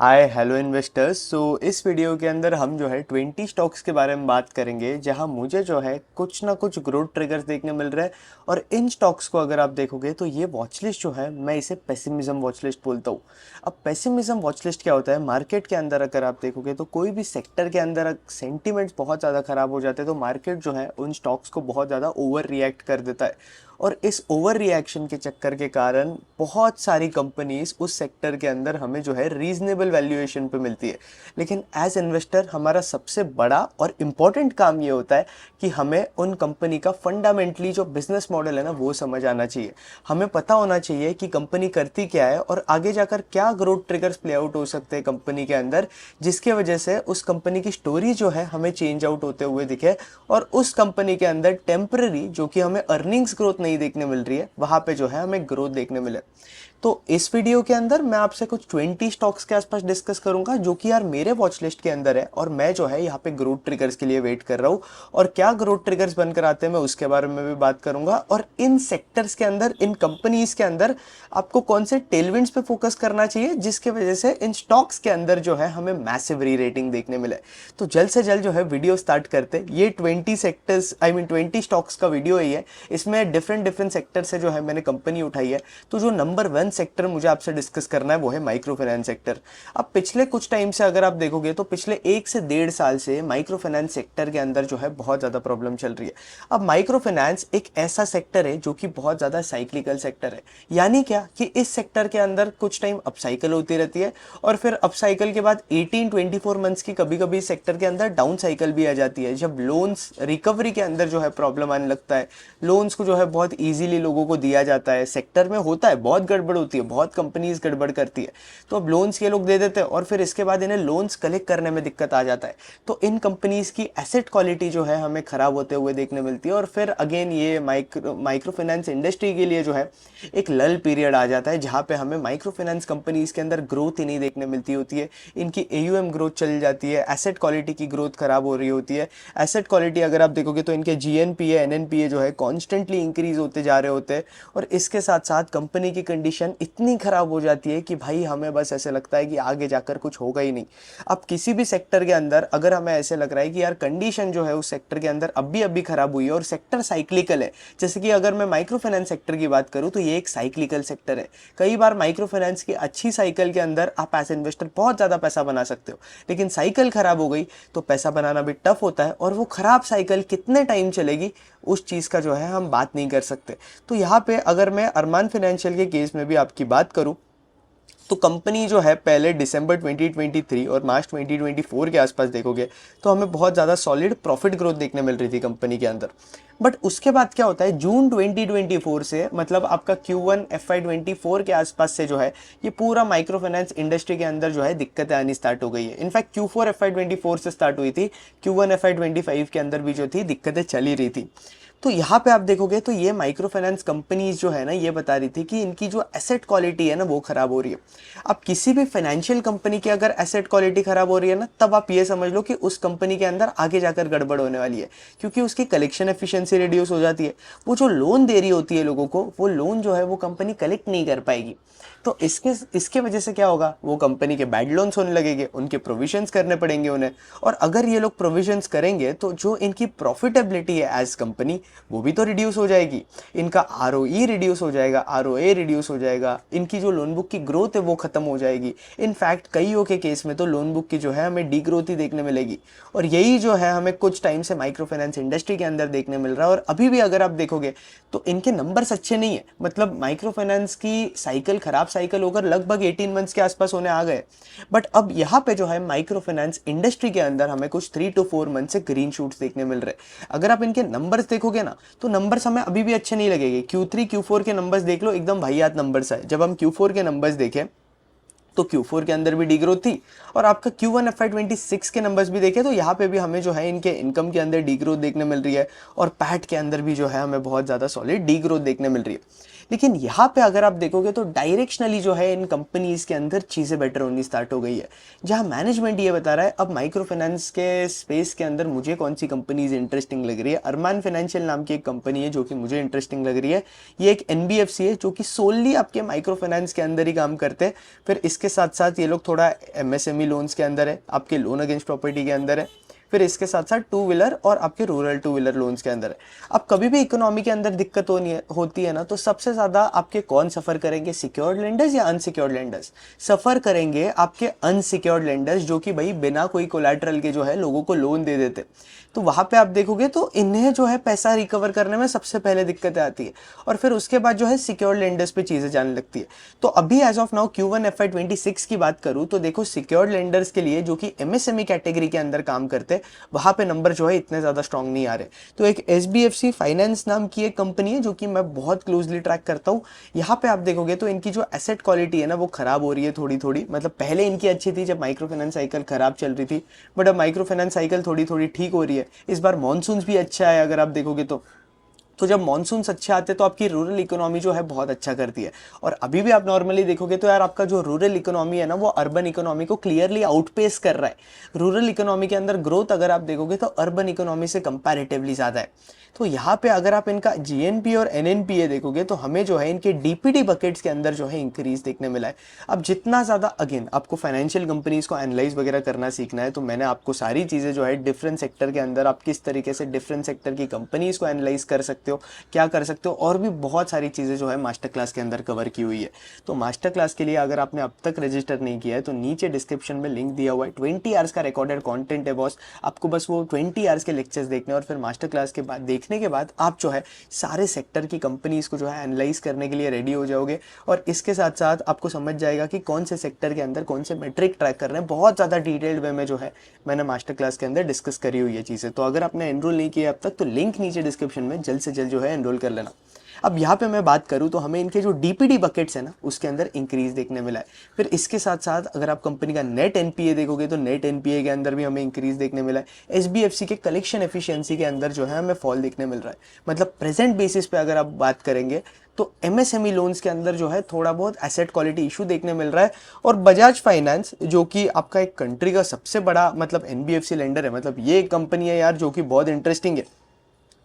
Hi hello investors. इस video के अंदर हम जो है 20 स्टॉक्स के बारे में बात करेंगे, जहां मुझे जो है कुछ ना कुछ ग्रोथ ट्रिगर्स देखने मिल रहे हैं। और इन स्टॉक्स को अगर आप देखोगे तो ये वॉच लिस्ट जो है, मैं इसे पेसिमिज्म वॉच लिस्ट बोलता हूँ। अब पेसिमिज्म वॉच लिस्ट क्या होता है? मार्केट के अंदर अगर आप देखोगे तो कोई भी सेक्टर के अंदर सेंटिमेंट्स बहुत ज़्यादा ख़राब हो जाते हैं, तो मार्केट जो है उन स्टॉक्स को बहुत ज़्यादा ओवर रिएक्ट कर देता है। और इस ओवर रिएक्शन के चक्कर के कारण बहुत सारी कंपनीज उस सेक्टर के अंदर हमें जो है रीजनेबल वैल्यूएशन पे मिलती है। लेकिन एज इन्वेस्टर हमारा सबसे बड़ा और इम्पॉर्टेंट काम ये होता है कि हमें उन कंपनी का फंडामेंटली जो बिजनेस मॉडल है ना, वो समझ आना चाहिए। हमें पता होना चाहिए कि कंपनी करती क्या है और आगे जाकर क्या ग्रोथ ट्रिगर्स प्ले आउट हो सकते हैं कंपनी के अंदर, जिसके वजह से उस कंपनी की स्टोरी जो है हमें चेंज आउट होते हुए दिखे। और उस कंपनी के अंदर टेम्पररी जो कि हमें अर्निंग्स ग्रोथ नहीं देखने मिल रही है, वहां पे जो है हमें ग्रोथ देखने मिले। तो इस वीडियो के अंदर मैं आपसे कुछ 20 स्टॉक्स के आसपास डिस्कस करूंगा, जो कि यार मेरे वॉच लिस्ट के अंदर है और मैं जो है यहाँ पे ग्रोथ ट्रिगर्स के लिए वेट कर रहा हूँ। और क्या ग्रोथ ट्रिगर्स बनकर आते हैं, मैं उसके बारे में भी बात करूंगा। और इन सेक्टर्स के अंदर, इन कंपनीज के अंदर आपको कौन से टेलविंड्स पे फोकस करना चाहिए, जिसके वजह से इन स्टॉक्स के अंदर जो है हमें मैसिव री रेटिंग देखने मिले। तो जल्द से जल्द जो है वीडियो स्टार्ट करते। ये 20 सेक्टर्स, आई मीन 20 स्टॉक्स का वीडियो ही है। इसमें डिफरेंट डिफरेंट सेक्टर से जो है मैंने कंपनी उठाई है। तो जो नंबर 1 सेक्टर मुझे आपसे डिस्कस करना है वो है माइक्रो फाइनेंस सेक्टर। अब पिछले कुछ टाइम से अगर आप देखोगे तो पिछले 1 से 1.5 साल से माइक्रो फाइनेंस सेक्टर के अंदर जो है बहुत ज्यादा प्रॉब्लम चल रही है। अब माइक्रो फाइनेंस एक ऐसा सेक्टर है जो कि बहुत ज्यादा साइक्लिकल सेक्टर है। यानी क्या कि इस सेक्टर के अंदर कुछ टाइम अपसाइकल होती रहती है और फिर अपसाइकल के बाद 18-24 मंथ्स की कभी कभी सेक्टर के अंदर डाउन साइकिल भी आ जाती है, जब लोन्स रिकवरी के अंदर जो है प्रॉब्लम आने लगता है। लोन्स को जो है बहुत इजीली लोगों को दिया जाता है। सेक्टर में होता है, बहुत गड़बड़ होती है, बहुत कंपनीज गड़बड़ करती है। तो अब लोन्स ये लोग दे देते हैं और फिर इसके बाद इन्हें लोन्स कलेक्ट करने में दिक्कत आ जाता है। तो इन कंपनीज की एसेट क्वालिटी जो है हमें खराब होते हुए देखने मिलती है। और फिर अगेन ये माइक्रो फाइनेंस इंडस्ट्री के लिए जो है एक लल पीरियड आ जाता है, जहां पे हमें माइक्रो फाइनेंस कंपनीज के अंदर ग्रोथ ही नहीं देखने मिलती होती है। इनकी एयूएम ग्रोथ चल जाती है, एसेट क्वालिटी की ग्रोथ खराब हो रही होती है। एसेट क्वालिटी अगर आप देखोगे तो इनके जीएनपीए एनएनपीए जो है कॉन्स्टेंटली इंक्रीज होते जा रहे होते हैं। और इसके साथ साथ कंपनी की कंडीशन इतनी खराब हो जाती है कि भाई हमें बस ऐसे लगता है कि आगे जाकर कुछ होगा ही नहीं। अब किसी भी सेक्टर के अंदर अगर हमें ऐसे लग रहा है कि यार कंडीशन जो है उस सेक्टर के अंदर अभी अभी खराब हुई है और सेक्टर साइक्लिकल है, जैसे कि अगर मैं माइक्रो फाइनेंस सेक्टर की बात करूं तो ये एक साइक्लिकल सेक्टर है। कई बार माइक्रो फाइनेंस की अच्छी साइकिल के अंदर आप एज इन्वेस्टर बहुत ज्यादा पैसा बना सकते हो, लेकिन साइकिल खराब हो गई तो पैसा बनाना भी टफ होता है। और वो खराब साइकिल कितने टाइम चलेगी उस चीज का जो है हम बात नहीं कर सकते। तो यहाँ पे अगर मैं अरमान फाइनेंशियल के केस में भी आपकी बात करूं तो कंपनी जो है पहले दिसंबर 2023 और मार्च 2024 के आसपास देखोगे तो हमें बहुत ज़्यादा सॉलिड प्रॉफिट ग्रोथ देखने मिल रही थी कंपनी के अंदर। बट उसके बाद क्या होता है, जून 2024 से मतलब आपका Q1 FY24 के आसपास से जो है ये पूरा माइक्रो फाइनेंस इंडस्ट्री के अंदर जो है दिक्कतें आनी स्टार्ट हो गई है। इनफैक्ट Q4 FY24 से स्टार्ट हुई थी, Q1 FY25 के अंदर भी जो थी दिक्कतें चली रही थी। तो यहाँ पे आप देखोगे तो ये माइक्रो फाइनेंस कंपनीज जो है ना, ये बता रही थी कि इनकी जो एसेट क्वालिटी है ना वो खराब हो रही है। अब किसी भी फाइनेंशियल कंपनी की अगर एसेट क्वालिटी खराब हो रही है ना, तब आप ये समझ लो कि उस कंपनी के अंदर आगे जाकर गड़बड़ होने वाली है, क्योंकि उसकी कलेक्शन एफिशिएंसी रिड्यूस हो जाती है। वो जो लोन दे रही होती है लोगों को, वो लोन जो है वो कंपनी कलेक्ट नहीं कर पाएगी। तो इसके इसके वजह से क्या होगा, वो कंपनी के बैड लोन्स होने लगेंगे, उनके प्रोविजंस करने पड़ेंगे उन्हें। और अगर ये लोग प्रोविजंस करेंगे तो जो इनकी प्रॉफिटेबिलिटी है एज कंपनी, वो भी तो रिड्यूस हो जाएगी। इनका आरओई रिड्यूस हो जाएगा, आरओए रिड्यूस हो जाएगा, इनकी जो लोन बुक की ग्रोथ है वो खत्म हो जाएगी। इनफैक्ट कईयों के केस में तो लोन बुक की जो है हमें डी ग्रोथ ही देखने मिलेगी। और यही जो है हमें कुछ टाइम से माइक्रो फाइनेंस इंडस्ट्री के अंदर देखने मिल रहा है। और अभी भी अगर आप देखोगे तो इनके नंबर्स अच्छे नहीं है। मतलब माइक्रो फाइनेंस की साइकिल, खराब साइकिल होकर लगभग 18 मंथ्स के आसपास होने आ गए। बट अब यहाँ पे जो है माइक्रो फाइनेंस इंडस्ट्री के अंदर हमें कुछ 3 to 4 मंथ से ग्रीन शूट्स देखने मिल रहे हैं। अगर आप इनके नंबर्स देखोगे ना तो नंबर्स हमें अभी भी अच्छे नहीं लगेंगे। Q3 Q4 के नंबर्स देख लो, एकदम वाहियात नंबर्स है। जब हम Q4 के नंबर्स देखें तो Q4 के अंदर भी डी ग्रोथ थी। और आपका Q1 FY26 के नंबर्स भी देखें तो यहाँ पे भी हमें जो है इनके इनकम के अंदर डी ग्रोथ देखने मिल रही है। और पैट के अंदर भी जो है हमें बहुत ज़्यादा सॉलिड डी ग्रोथ देखने मिल रही है। लेकिन यहाँ पे अगर आप देखोगे तो डायरेक्शनली जो है इन कंपनीज के अंदर चीज़ें बेटर होनी स्टार्ट हो गई है, जहाँ मैनेजमेंट ये बता रहा है अब माइक्रो फाइनेंस के स्पेस के अंदर मुझे कौन सी कंपनीज इंटरेस्टिंग लग रही है। अरमान फाइनेंशियल नाम की एक कंपनी है जो कि मुझे इंटरेस्टिंग लग रही है। ये एक एनबीएफसी है जो कि सोलली आपके माइक्रो फाइनेंस के अंदर ही काम करते हैं। फिर इसके साथ साथ ये लोग थोड़ा एमएसएमई लोन्स के अंदर है, आपके लोन अगेंस्ट प्रॉपर्टी के अंदर है, फिर इसके साथ साथ टू व्हीलर और आपके रूरल टू व्हीलर लोन्स के अंदर है। अब कभी भी इकोनॉमी के अंदर दिक्कत होती है ना, तो सबसे ज़्यादा आपके कौन सफ़र करेंगे, सिक्योर्ड लेंडर्स या अनसिक्योर्ड लेंडर्स? सफ़र करेंगे आपके अनसिक्योर्ड लेंडर्स, जो कि भाई बिना कोई कोलैटरल के जो है लोगों को लोन दे देते। तो वहाँ पे आप देखोगे तो इन्हें जो है पैसा रिकवर करने में सबसे पहले दिक्कतें आती है, और फिर उसके बाद जो है सिक्योर्ड लेंडर्स पे चीज़ें जाने लगती है। तो अभी as of now Q1 FY26 की बात करूँ तो देखो सिक्योर्ड लेंडर्स के लिए जो कि एमएसएमई कैटेगरी के अंदर काम करते, वहाँ पे नंबर जो है इतने ज़्यादा स्ट्रांग नहीं आ रहे। तो एक SBFC फाइनेंस नाम की एक कंपनी है जो कि मैं बहुत क्लोजली ट्रैक करता हूँ। यहाँ पे आप देखोगे तो इनकी जो एसेट क्वालिटी है ना वो खराब हो रही है थोड़ी थोड़ी। मतलब पहले इनकी अच्छी थी जब माइक्रो फाइनेंस साइकिल खराब चल रही थी, बट अब माइक्रो फाइनेंस साइकिल थोड़ी थोड़ी ठीक हो रही है। इस बार मॉनसून भी अच्छा है अगर आप देखोगे तो जब मॉनसून्स अच्छे आते हैं तो आपकी रूरल इकोनॉमी जो है बहुत अच्छा करती है। और अभी भी आप नॉर्मली देखोगे तो यार आपका जो रूरल इकोनॉमी है ना वो अर्बन इकोनॉमी को क्लियरली आउटपेस कर रहा है। रूरल इकोनॉमी के अंदर ग्रोथ अगर आप देखोगे तो अर्बन इकोनॉमी से कंपैरेटिवली ज़्यादा है। तो यहाँ पे अगर आप इनका जीएनपी और एनएनपीए देखोगे तो हमें जो है इनके डीपीडी बकेट्स के अंदर जो है इंक्रीज देखने मिला है। अब जितना ज़्यादा अगेन आपको फाइनेंशियल कंपनीज को एनालाइज वगैरह करना सीखना है, तो मैंने आपको सारी चीज़ें जो है डिफरेंट सेक्टर के अंदर आप किस तरीके से डिफरेंट सेक्टर की कंपनीज को एनालाइज कर सकते हो, क्या कर सकते हो, और भी बहुत सारी चीज़ें जो है मास्टर क्लास के अंदर कवर की हुई है। तो मास्टर क्लास के लिए अगर आपने अब तक रजिस्टर नहीं किया है तो नीचे डिस्क्रिप्शन में लिंक दिया हुआ है। 20 आवर्स का रिकॉर्डेड कंटेंट है बॉस, आपको बस वो 20 आवर्स के लेक्चर्स देखने और फिर मास्टर क्लास के बाद देखने के बाद आप जो है सारे सेक्टर की कंपनीज को जो है एनालाइज करने के लिए रेडी हो जाओगे। और इसके साथ साथ आपको समझ जाएगा कि कौन से सेक्टर के अंदर कौन से मेट्रिक ट्रैक कर रहे हैं। बहुत ज़्यादा डिटेल्ड वे में जो है मैंने मास्टर क्लास के अंदर डिस्कस करी हुई है चीज़ें। तो अगर आपने एनरोल नहीं किया अब तक तो लिंक नीचे डिस्क्रिप्शन में जल्द से जल्द जो है एनरोल कर लेना। अब यहाँ पे मैं बात करूँ तो हमें इनके जो डीपीडी बकेट्स है ना उसके अंदर इंक्रीज देखने मिला है। फिर इसके साथ साथ अगर आप कंपनी का नेट एनपीए देखोगे तो नेट एनपीए के अंदर भी हमें इंक्रीज देखने मिला है। एसबीएफसी के कलेक्शन एफिशिएंसी के अंदर जो है हमें फॉल देखने मिल रहा है। मतलब प्रेजेंट बेसिस पे अगर आप बात करेंगे तो एमएसएमई लोन्स के अंदर जो है थोड़ा बहुत एसेट क्वालिटी इशू देखने मिल रहा है। और बजाज फाइनेंस जो कि आपका एक कंट्री का सबसे बड़ा मतलब एनबीएफसी लेंडर है, मतलब ये एक कंपनी है यार जो कि बहुत इंटरेस्टिंग है,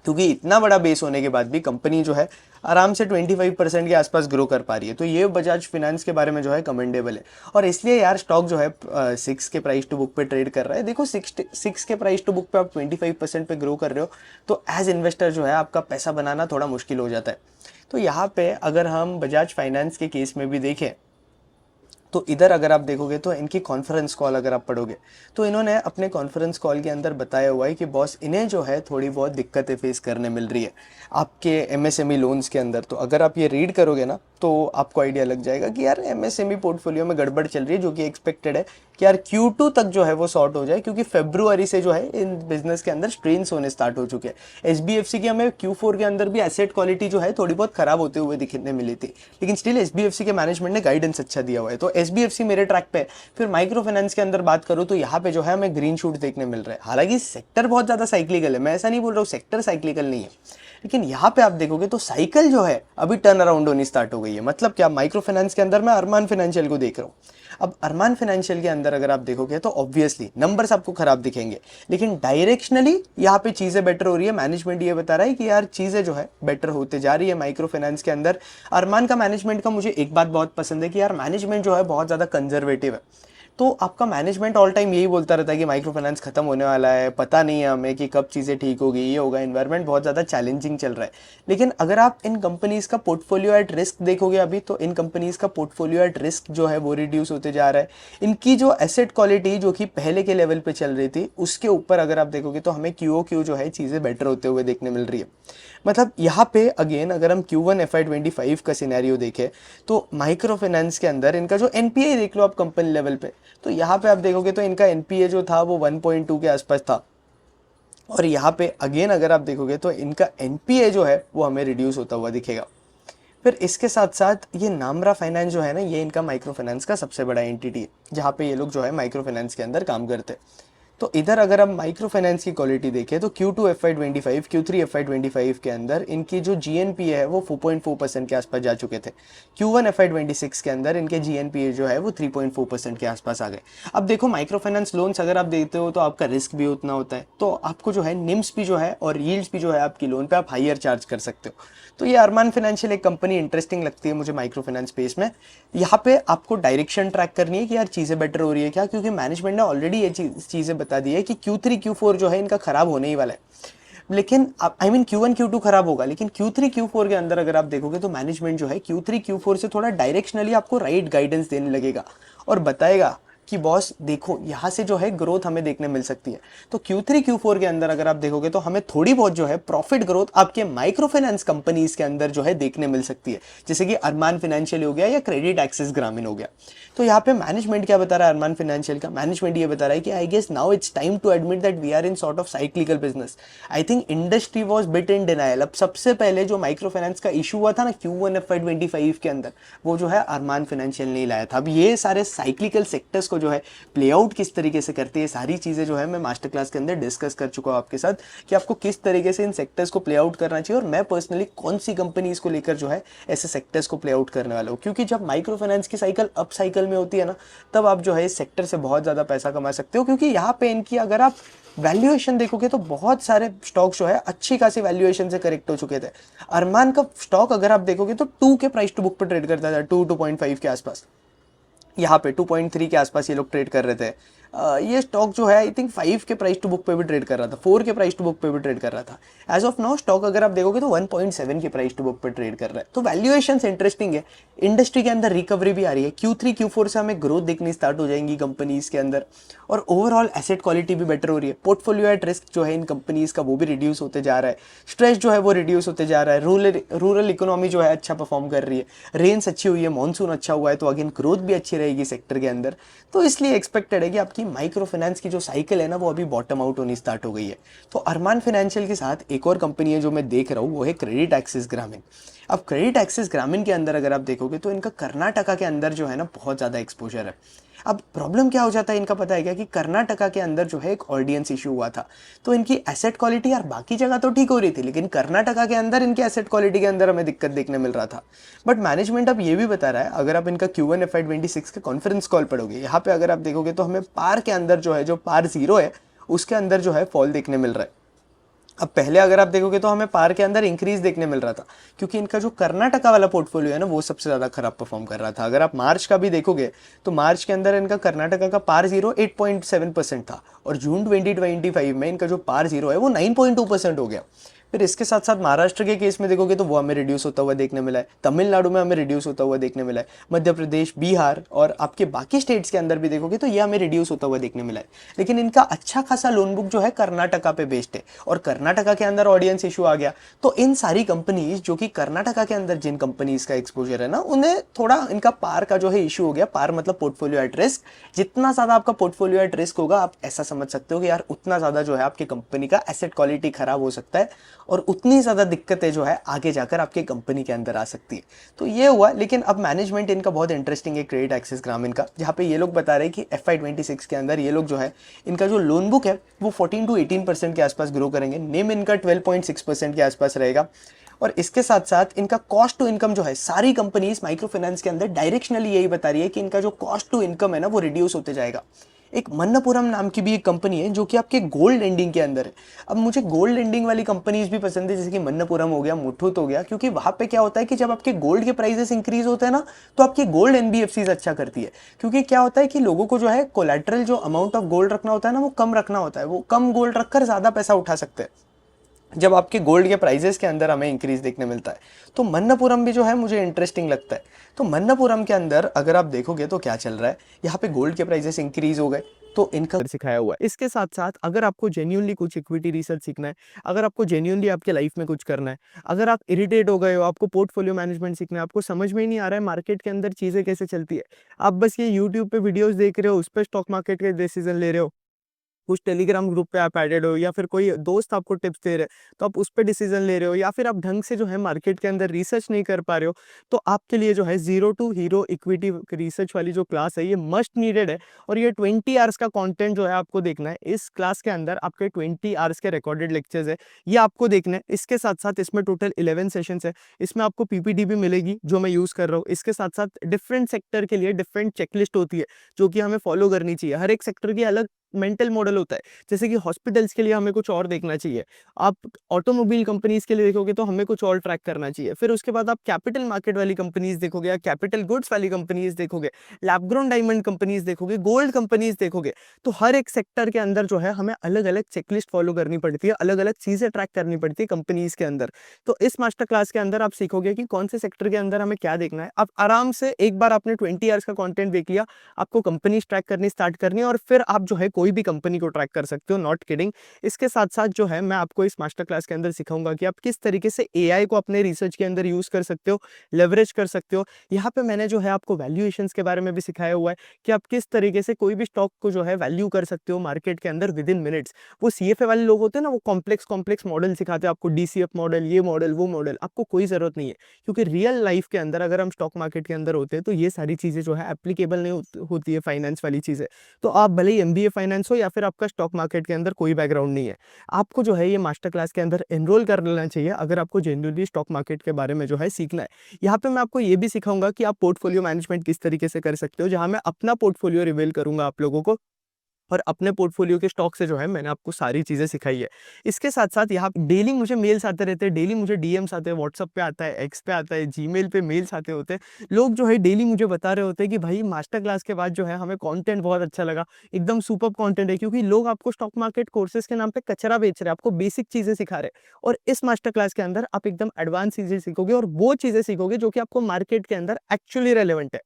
क्योंकि इतना बड़ा बेस होने के बाद भी कंपनी जो है आराम से 25% के आसपास ग्रो कर पा रही है। तो ये बजाज फाइनेंस के बारे में जो है कमेंडेबल है। और इसलिए यार स्टॉक जो है 6 के प्राइस टू बुक पे ट्रेड कर रहा है। देखो 6 के प्राइस टू बुक पे आप 25% पे ग्रो कर रहे हो तो एज इन्वेस्टर जो है आपका पैसा बनाना थोड़ा मुश्किल हो जाता है। तो यहाँ पे अगर हम बजाज फाइनेंस के केस में भी देखें तो इधर अगर आप देखोगे तो इनकी कॉन्फ्रेंस कॉल अगर आप पढ़ोगे तो इन्होंने अपने कॉन्फ्रेंस कॉल के अंदर बताया हुआ है कि बॉस इन्हें जो है थोड़ी बहुत दिक्कतें फेस करने मिल रही है आपके एमएसएमई लोन्स के अंदर। तो अगर आप ये रीड करोगे ना तो आपको आइडिया लग जाएगा कि यार एमएसएमई पोर्टफोलियो में गड़बड़ चल रही है, जो कि एक्सपेक्टेड है कि यार Q2 तक जो है वो सॉर्ट हो जाए, क्योंकि फरवरी से जो है इन बिजनेस के अंदर स्ट्रेन्स होने स्टार्ट हो चुके हैं। एसबीएफसी की हमें Q4 के अंदर भी एसेट क्वालिटी जो है थोड़ी बहुत खराब होते हुए दिखने मिली थी, लेकिन स्टिल एसबीएफसी के मैनेजमेंट ने गाइडेंस अच्छा दिया हुआ है। तो एसबीएफसी मेरे ट्रैक पे। फिर माइक्रो फाइनेंस के अंदर बात करूँ तो यहाँ पे जो है हमें ग्रीन शूट देखने मिल रहा है। हालांकि सेक्टर बहुत ज़्यादा साइक्लिकल है, मैं ऐसा नहीं बोल रहा हूँ सेक्टर साइक्लिकल नहीं है, लेकिन यहाँ पे आप देखोगे तो साइकिल जो है अभी टर्न अराउंड होनी स्टार्ट हो गई है। मतलब क्या, माइक्रो फाइनेंस के अंदर मैं अरमान फाइनेंशियल को देख रहा हूँ। अब अरमान फाइनेंशियल के अंदर अगर आप देखोगे तो ऑब्वियसली नंबर्स आपको खराब दिखेंगे, लेकिन डायरेक्शनली यहाँ पे चीज़ें बेटर हो रही है। मैनेजमेंट ये बता रहा है कि यार चीज़ें जो है बेटर होते जा रही है माइक्रो फाइनेंस के अंदर। अरमान का मैनेजमेंट का मुझे एक बात बहुत पसंद है कि यार मैनेजमेंट जो है बहुत ज़्यादा कंजर्वेटिव है। तो आपका मैनेजमेंट ऑल टाइम यही बोलता रहता है कि माइक्रो फाइनेंस खत्म होने वाला है, पता नहीं है हमें कि कब चीज़ें ठीक होगी, ये होगा, इन्वायरमेंट बहुत ज़्यादा चैलेंजिंग चल रहा है। लेकिन अगर आप इन कंपनीज़ का पोर्टफोलियो एट रिस्क देखोगे अभी, तो इन कंपनीज़ का पोर्टफोलियो एट रिस्क जो है वो रिड्यूस होते जा रहा है। इनकी जो एसेट क्वालिटी जो कि पहले के लेवल पे चल रही थी उसके ऊपर अगर आप देखोगे तो हमें QOQ जो है चीज़ें बेटर होते हुए देखने मिल रही है। मतलब यहाँ पे अगेन अगर हम Q1 FY25 का सिनेरियो देखें तो माइक्रो फाइनेंस के अंदर इनका जो एनपीए देख लो आप कंपनी लेवल पे, तो यहाँ पे आप देखोगे तो इनका एनपीए जो था वो 1.2 के आसपास था। और यहाँ पे अगेन अगर आप देखोगे तो इनका एनपीए जो है वो हमें रिड्यूस होता हुआ दिखेगा। फिर इसके साथ साथ ये नामरा फाइनेंस जो है ना, ये इनका माइक्रो फाइनेंस का सबसे बड़ा एंटिटी है, जहाँ पे ये लोग जो है माइक्रो फाइनेंस के अंदर काम करते हैं। तो इधर अगर आप माइक्रो फाइनेंस की क्वालिटी देखें तो Q2 FY25 Q3 FY25 के अंदर इनकी जो GNPA है वो 4.4% के आसपास जा चुके थे। Q1 FY26 के अंदर इनके GNPA जो है वो 3.4% के आसपास आ गए। अब देखो माइक्रो फाइनेंस लोन्स अगर आप देते हो तो आपका रिस्क भी उतना होता है, तो आपको जो है निम्स भी जो है और यील्ड्स भी जो है आपकी लोन पे आप हाईयर चार्ज कर सकते हो। तो ये अरमान फाइनेंशियल एक कंपनी इंटरेस्टिंग लगती है मुझे माइक्रो फाइनेंस स्पेस में। यहाँ पे आपको डायरेक्शन ट्रैक करनी है कि यार चीज़ें बेटर हो रही है क्या, क्योंकि मैनेजमेंट ने ऑलरेडी ये चीज़ें बता दी है कि Q3 Q4 जो है इनका खराब होने ही वाला है। लेकिन आई मीन Q1 Q2 खराब होगा, लेकिन Q3 Q4 के अंदर अगर आप देखोगे तो मैनेजमेंट जो है Q3 Q4 से थोड़ा डायरेक्शनली आपको राइट गाइडेंस देने लगेगा और बताएगा कि बॉस देखो यहाँ से जो है ग्रोथ हमें देखने मिल सकती है। तो Q3 Q4 के अंदर अगर आप देखोगे तो हमें थोड़ी बहुत जो है प्रॉफिट ग्रोथ आपके माइक्रो फाइनेंस कंपनीज के अंदर जो है देखने मिल सकती है, जैसे कि अरमान फाइनेंशियल हो गया या क्रेडिट एक्सिस ग्रामीण हो गया। तो यहाँ पे मैनेजमेंट क्या बता रहा है अरमान फाइनेंशियल का, मैनेजमेंट ये बता रहा है कि I guess now it's time to admit that we are in sort of cyclical business. I think industry was bit in denial. अब सबसे पहले जो माइक्रो फाइनेंस का इशू हुआ था ना Q1 FY25 के अंदर, वो जो है अरमान फाइनेंशियल ने लाया था। अब ये सारे साइक्लिकल सेक्टर्स को जो है प्ले आउट किस तरीके से करते हैं, सारी चीज़ें जो है मैं मास्टर क्लास के अंदर डिस्कस कर चुका हूँ आपके साथ कि आपको किस तरीके से इन सेक्टर्स को प्ले आउट करना चाहिए, और मैं पर्सनली कौन सी कंपनीज को लेकर जो है ऐसे सेक्टर्स को प्ले आउट करने वाला हूँ। क्योंकि जब माइक्रो फाइनेंस की साइकिल अप साइकिल में होती है ना, तब आप जो है इस सेक्टर से बहुत ज़्यादा पैसा कमा सकते हो। क्योंकि यहाँ पे इनकी अगर आप वैल्यूएशन देखोगे तो बहुत सारे स्टॉक जो है अच्छी खासी वैल्यूएशन से करेक्ट हो चुके थे। अरमान का स्टॉक अगर आप देखोगे तो 2 के प्राइस टू बुक पर ट्रेड करता था, 2.5 के आसपास। यहाँ पे 2.3 के आसपास ये लोग ट्रेड कर रहे थे। ये स्टॉक जो है आई थिंक 5 के प्राइस टू बुक पे भी ट्रेड कर रहा था, 4 के प्राइस टू बुक पे भी ट्रेड कर रहा था। एज ऑफ नाउ स्टॉक अगर आप देखोगे तो 1.7 के प्राइस टू बुक पे ट्रेड कर रहा है। तो वैल्यूएशन इंटरेस्टिंग है, इंडस्ट्री के अंदर रिकवरी भी आ रही है। Q3 Q4 से हमें ग्रोथ दिखनी स्टार्ट हो जाएंगी कंपनीज के अंदर, और ओवरऑल एसेट क्वालिटी भी बेटर हो रही है। पोर्टफोलियो एट रिस्क जो है इन कंपनीज का वो भी रिड्यूस होते जा रहा है, स्ट्रेस जो है वो रिड्यूस होते जा रहा है, रूरल इकोनॉमी जो है अच्छा परफॉर्म कर रही है, रेंस अच्छी हुई है, मानसून अच्छा हुआ है, तो अगेन ग्रोथ भी अच्छी रहेगी सेक्टर के अंदर। तो इसलिए एक्सपेक्टेड है कि आपकी माइक्रो फाइनेंस की जो साइकिल है ना वो अभी बॉटम आउट होनी स्टार्ट हो गई है। तो अरमान फाइनेंशियल के साथ एक और कंपनी है जो मैं देख रहा हूँ, वो है क्रेडिट एक्सिस ग्रामीण। अब क्रेडिट एक्सिस ग्रामीण के अंदर अगर आप देखोगे तो इनका कर्नाटका के अंदर जो है ना बहुत ज़्यादा एक्सपोजर है। अब प्रॉब्लम क्या हो जाता है इनका पता है क्या, कि कर्नाटका के अंदर जो है एक ऑडियंस इशू हुआ था। तो इनकी एसेट क्वालिटी यार बाकी जगह तो ठीक हो रही थी, लेकिन कर्नाटका के अंदर इनकी एसेट क्वालिटी के अंदर हमें दिक्कत देखने मिल रहा था। बट मैनेजमेंट अब ये भी बता रहा है, अगर आप इनका Q1 FY26 के कॉन्फ्रेंस कॉल पढ़ोगे, यहाँ पे अगर आप देखोगे तो हमें पार के अंदर जो है, जो पार जीरो है उसके अंदर जो है फॉल देखने मिल रहा है। अब पहले अगर आप देखोगे तो हमें पार के अंदर इंक्रीज देखने मिल रहा था, क्योंकि इनका जो कर्नाटका वाला पोर्टफोलियो है ना वो सबसे ज्यादा खराब परफॉर्म कर रहा था। अगर आप मार्च का भी देखोगे तो मार्च के अंदर इनका कर्नाटका का पार जीरो 8.7% था, और जून 2025 में इनका जो पार जीरो है वो 9.2% हो गया। फिर इसके साथ साथ महाराष्ट्र के केस में देखोगे तो वो हमें रिड्यूस होता हुआ देखने मिला है, तमिलनाडु में हमें रिड्यूस होता हुआ देखने मिला है, मध्य प्रदेश, बिहार और आपके बाकी स्टेट्स के अंदर भी देखोगे तो ये हमें रिड्यूस होता हुआ देखने मिला है। लेकिन इनका अच्छा खासा लोन बुक जो है कर्नाटका पे बेस्ड है, और कर्नाटका के अंदर ऑडियंस इशू आ गया। तो इन सारी कंपनीज जो कि कर्नाटका के अंदर जिन कंपनीज का एक्सपोजर है ना, उन्हें थोड़ा इनका पार का जो है इशू हो गया। पार मतलब पोर्टफोलियो एट रिस्क। जितना ज्यादा आपका पोर्टफोलियो एट रिस्क होगा, आप ऐसा समझ सकते हो कि यार उतना ज्यादा जो है आपकी कंपनी का एसेट क्वालिटी खराब हो सकता है, और उतनी ज़्यादा दिक्कतें जो है आगे जाकर आपकी कंपनी के अंदर आ सकती है। तो ये हुआ। लेकिन अब मैनेजमेंट इनका बहुत इंटरेस्टिंग है क्रेडिट एक्सिस ग्रामीण का, जहाँ पे ये लोग बता रहे हैं कि FY26 के अंदर ये लोग जो है इनका जो लोन बुक है वो 14 to 18% के आसपास ग्रो करेंगे। नेम इनका 12.6% के आसपास रहेगा। और इसके साथ साथ इनका कॉस्ट टू इनकम जो है, सारी कंपनीज माइक्रो फाइनेंस के अंदर डायरेक्शनली यही बता रही है कि इनका जो कॉस्ट टू इनकम है ना वो रिड्यूस होते जाएगा। एक मन्नपुरम नाम की भी एक कंपनी है जो कि आपके गोल्ड लेंडिंग के अंदर है। अब मुझे गोल्ड लेंडिंग वाली कंपनीज भी पसंद है, जैसे कि मन्नपुरम हो गया, मुठूत हो गया, क्योंकि वहां पे क्या होता है कि जब आपके गोल्ड के प्राइसेस इंक्रीज होते हैं ना, तो आपकी गोल्ड एनबीएफसीज अच्छा करती है। क्योंकि क्या होता है कि लोगों को जो है कोलेट्रल जो अमाउंट ऑफ गोल्ड रखना होता है ना वो कम रखना होता है, वो कम गोल्ड रखकर ज्यादा पैसा उठा सकते हैं जब आपके गोल्ड के प्राइजेस के अंदर हमें इंक्रीज देखने मिलता है। तो मन्नपुरम भी जो है मुझे इंटरेस्टिंग लगता है। तो मन्नपुरम के अंदर अगर आप देखोगे तो क्या चल रहा है, यहाँ पे गोल्ड के प्राइजेस इंक्रीज हो गए तो इनका सिखाया हुआ है। इसके साथ साथ अगर आपको जेन्युइनली कुछ इक्विटी रिसर्च सीखना है, अगर आपको जेन्युइनली आपके लाइफ में कुछ करना है, अगर आप इरिटेट हो गए हो, आपको पोर्टफोलियो मैनेजमेंट सीखना है, आपको समझ में ही नहीं आ रहा है मार्केट के अंदर चीजें कैसे चलती है, आप बस ये यूट्यूब पे वीडियोस देख रहे हो, उस पर स्टॉक मार्केट के डिसीजन ले रहे हो, कुछ टेलीग्राम ग्रुप पे आप एडेड हो, या फिर कोई दोस्त आपको टिप्स दे रहे हैं तो आप उस पे डिसीजन ले रहे हो, या फिर आप ढंग से जो है मार्केट के अंदर रिसर्च नहीं कर पा रहे हो, तो आपके लिए जो है zero to hero equity research वाली जो क्लास है ये मस्ट नीडेड है। और ये 20 आवर्स का कंटेंट जो है आपको देखना है। इस क्लास के अंदर आपके 20 आवर्स के रिकॉर्डेड लेक्चर्स है, ये आपको देखना है। इसके साथ साथ इसमें टोटल 11 सेशंस है। इसमें आपको पीपीटी भी मिलेगी जो मैं यूज कर रहा हूँ। इसके साथ साथ डिफरेंट सेक्टर के लिए डिफरेंट चेकलिस्ट होती है जो कि हमें फॉलो करनी चाहिए। हर एक सेक्टर की अलग मेंटल मॉडल होता है। जैसे कि हॉस्पिटल्स के लिए हमें कुछ और देखना चाहिए, आप ऑटोमोबाइल कंपनीज के लिए देखोगे तो हमें कुछ और ट्रैक करना चाहिए। फिर उसके बाद आप कैपिटल मार्केट वाली कंपनीज देखोगे, या कैपिटल गुड्स वाली कंपनीज देखोगे, लैब ग्रोन डायमंड कंपनीज देखोगे, गोल्ड कंपनीज देखोगे। तो हर एक सेक्टर के अंदर जो है हमें अलग अलग चेकलिस्ट फॉलो करनी पड़ती है, अलग अलग चीजें ट्रैक करनी पड़ती है कंपनीज के अंदर। तो इस मास्टर क्लास के अंदर आप सीखोगे कि कौन से सेक्टर के अंदर हमें क्या देखना है। आप आराम से एक बार आपने 20 आवर्स का कंटेंट देख लिया, आपको कंपनीज ट्रैक करनी स्टार्ट करनी है, और फिर आप जो है कोई भी कंपनी को ट्रैक कर सकते हो, नॉट किडिंग। इसके साथ साथ जो है मैं आपको इस मास्टर क्लास के अंदर सिखाऊंगा कि आप किस तरीके से एआई को अपने रिसर्च के अंदर यूज कर सकते हो, लेवरेज कर सकते हो। यहाँ पे मैंने जो है आपको वैल्यूएशंस के बारे में भी सिखाया हुआ है कि आप किस तरीके से कोई भी स्टॉक को जो है वैल्यू कर सकते हो मार्केट के अंदर विद इन मिनट्स। वो सीएफए वाले लोग होते हैं ना, वो कॉम्प्लेक्स कॉम्प्लेक्स मॉडल सिखाते हैं आपको, डीसीएफ मॉडल, ये मॉडल, वो मॉडल, आपको कोई जरूरत नहीं है। क्योंकि रियल लाइफ के अंदर अगर हम स्टॉक मार्केट के अंदर होते हैं तो ये सारी चीजें जो है एप्लीकेबल नहीं होती है, फाइनेंस वाली चीजें। तो आप भले ही एमबीए फाइनेंस हो या फिर आपका स्टॉक मार्केट के अंदर कोई बैकग्राउंड नहीं है, आपको जो है ये मास्टर क्लास के अंदर एनरोल कर लेना चाहिए अगर आपको जेन्युइनली स्टॉक मार्केट के बारे में जो है सीखना है। यहाँ पे मैं आपको ये भी सिखाऊंगा कि आप पोर्टफोलियो मैनेजमेंट किस तरीके से कर सकते हो, जहां मैं अपना पोर्टफोलियो रिवील करूंगा आप लोगों को, और अपने पोर्टफोलियो के स्टॉक से जो है मैंने आपको सारी चीजें सिखाई है। इसके साथ साथ यहाँ डेली मुझे मेल्स आते रहते हैं, डेली मुझे डीएम्स आते हैं, व्हाट्सअप पे आता है, एक्स पे आता है, जीमेल पे मेल्स आते होते हैं। लोग जो है डेली मुझे बता रहे होते हैं कि भाई मास्टर क्लास के बाद जो है हमें कंटेंट बहुत अच्छा लगा, एकदम सुपर कंटेंट है। क्योंकि लोग आपको स्टॉक मार्केट कोर्सेज के नाम पे कचरा बेच रहे हैं, आपको बेसिक चीजें सिखा रहे हैं। और इस मास्टर क्लास के अंदर आप एकदम एडवांस चीजें सीखोगे, और वो चीजें सीखोगे जो कि आपको मार्केट के अंदर एक्चुअली रेलेवेंट है।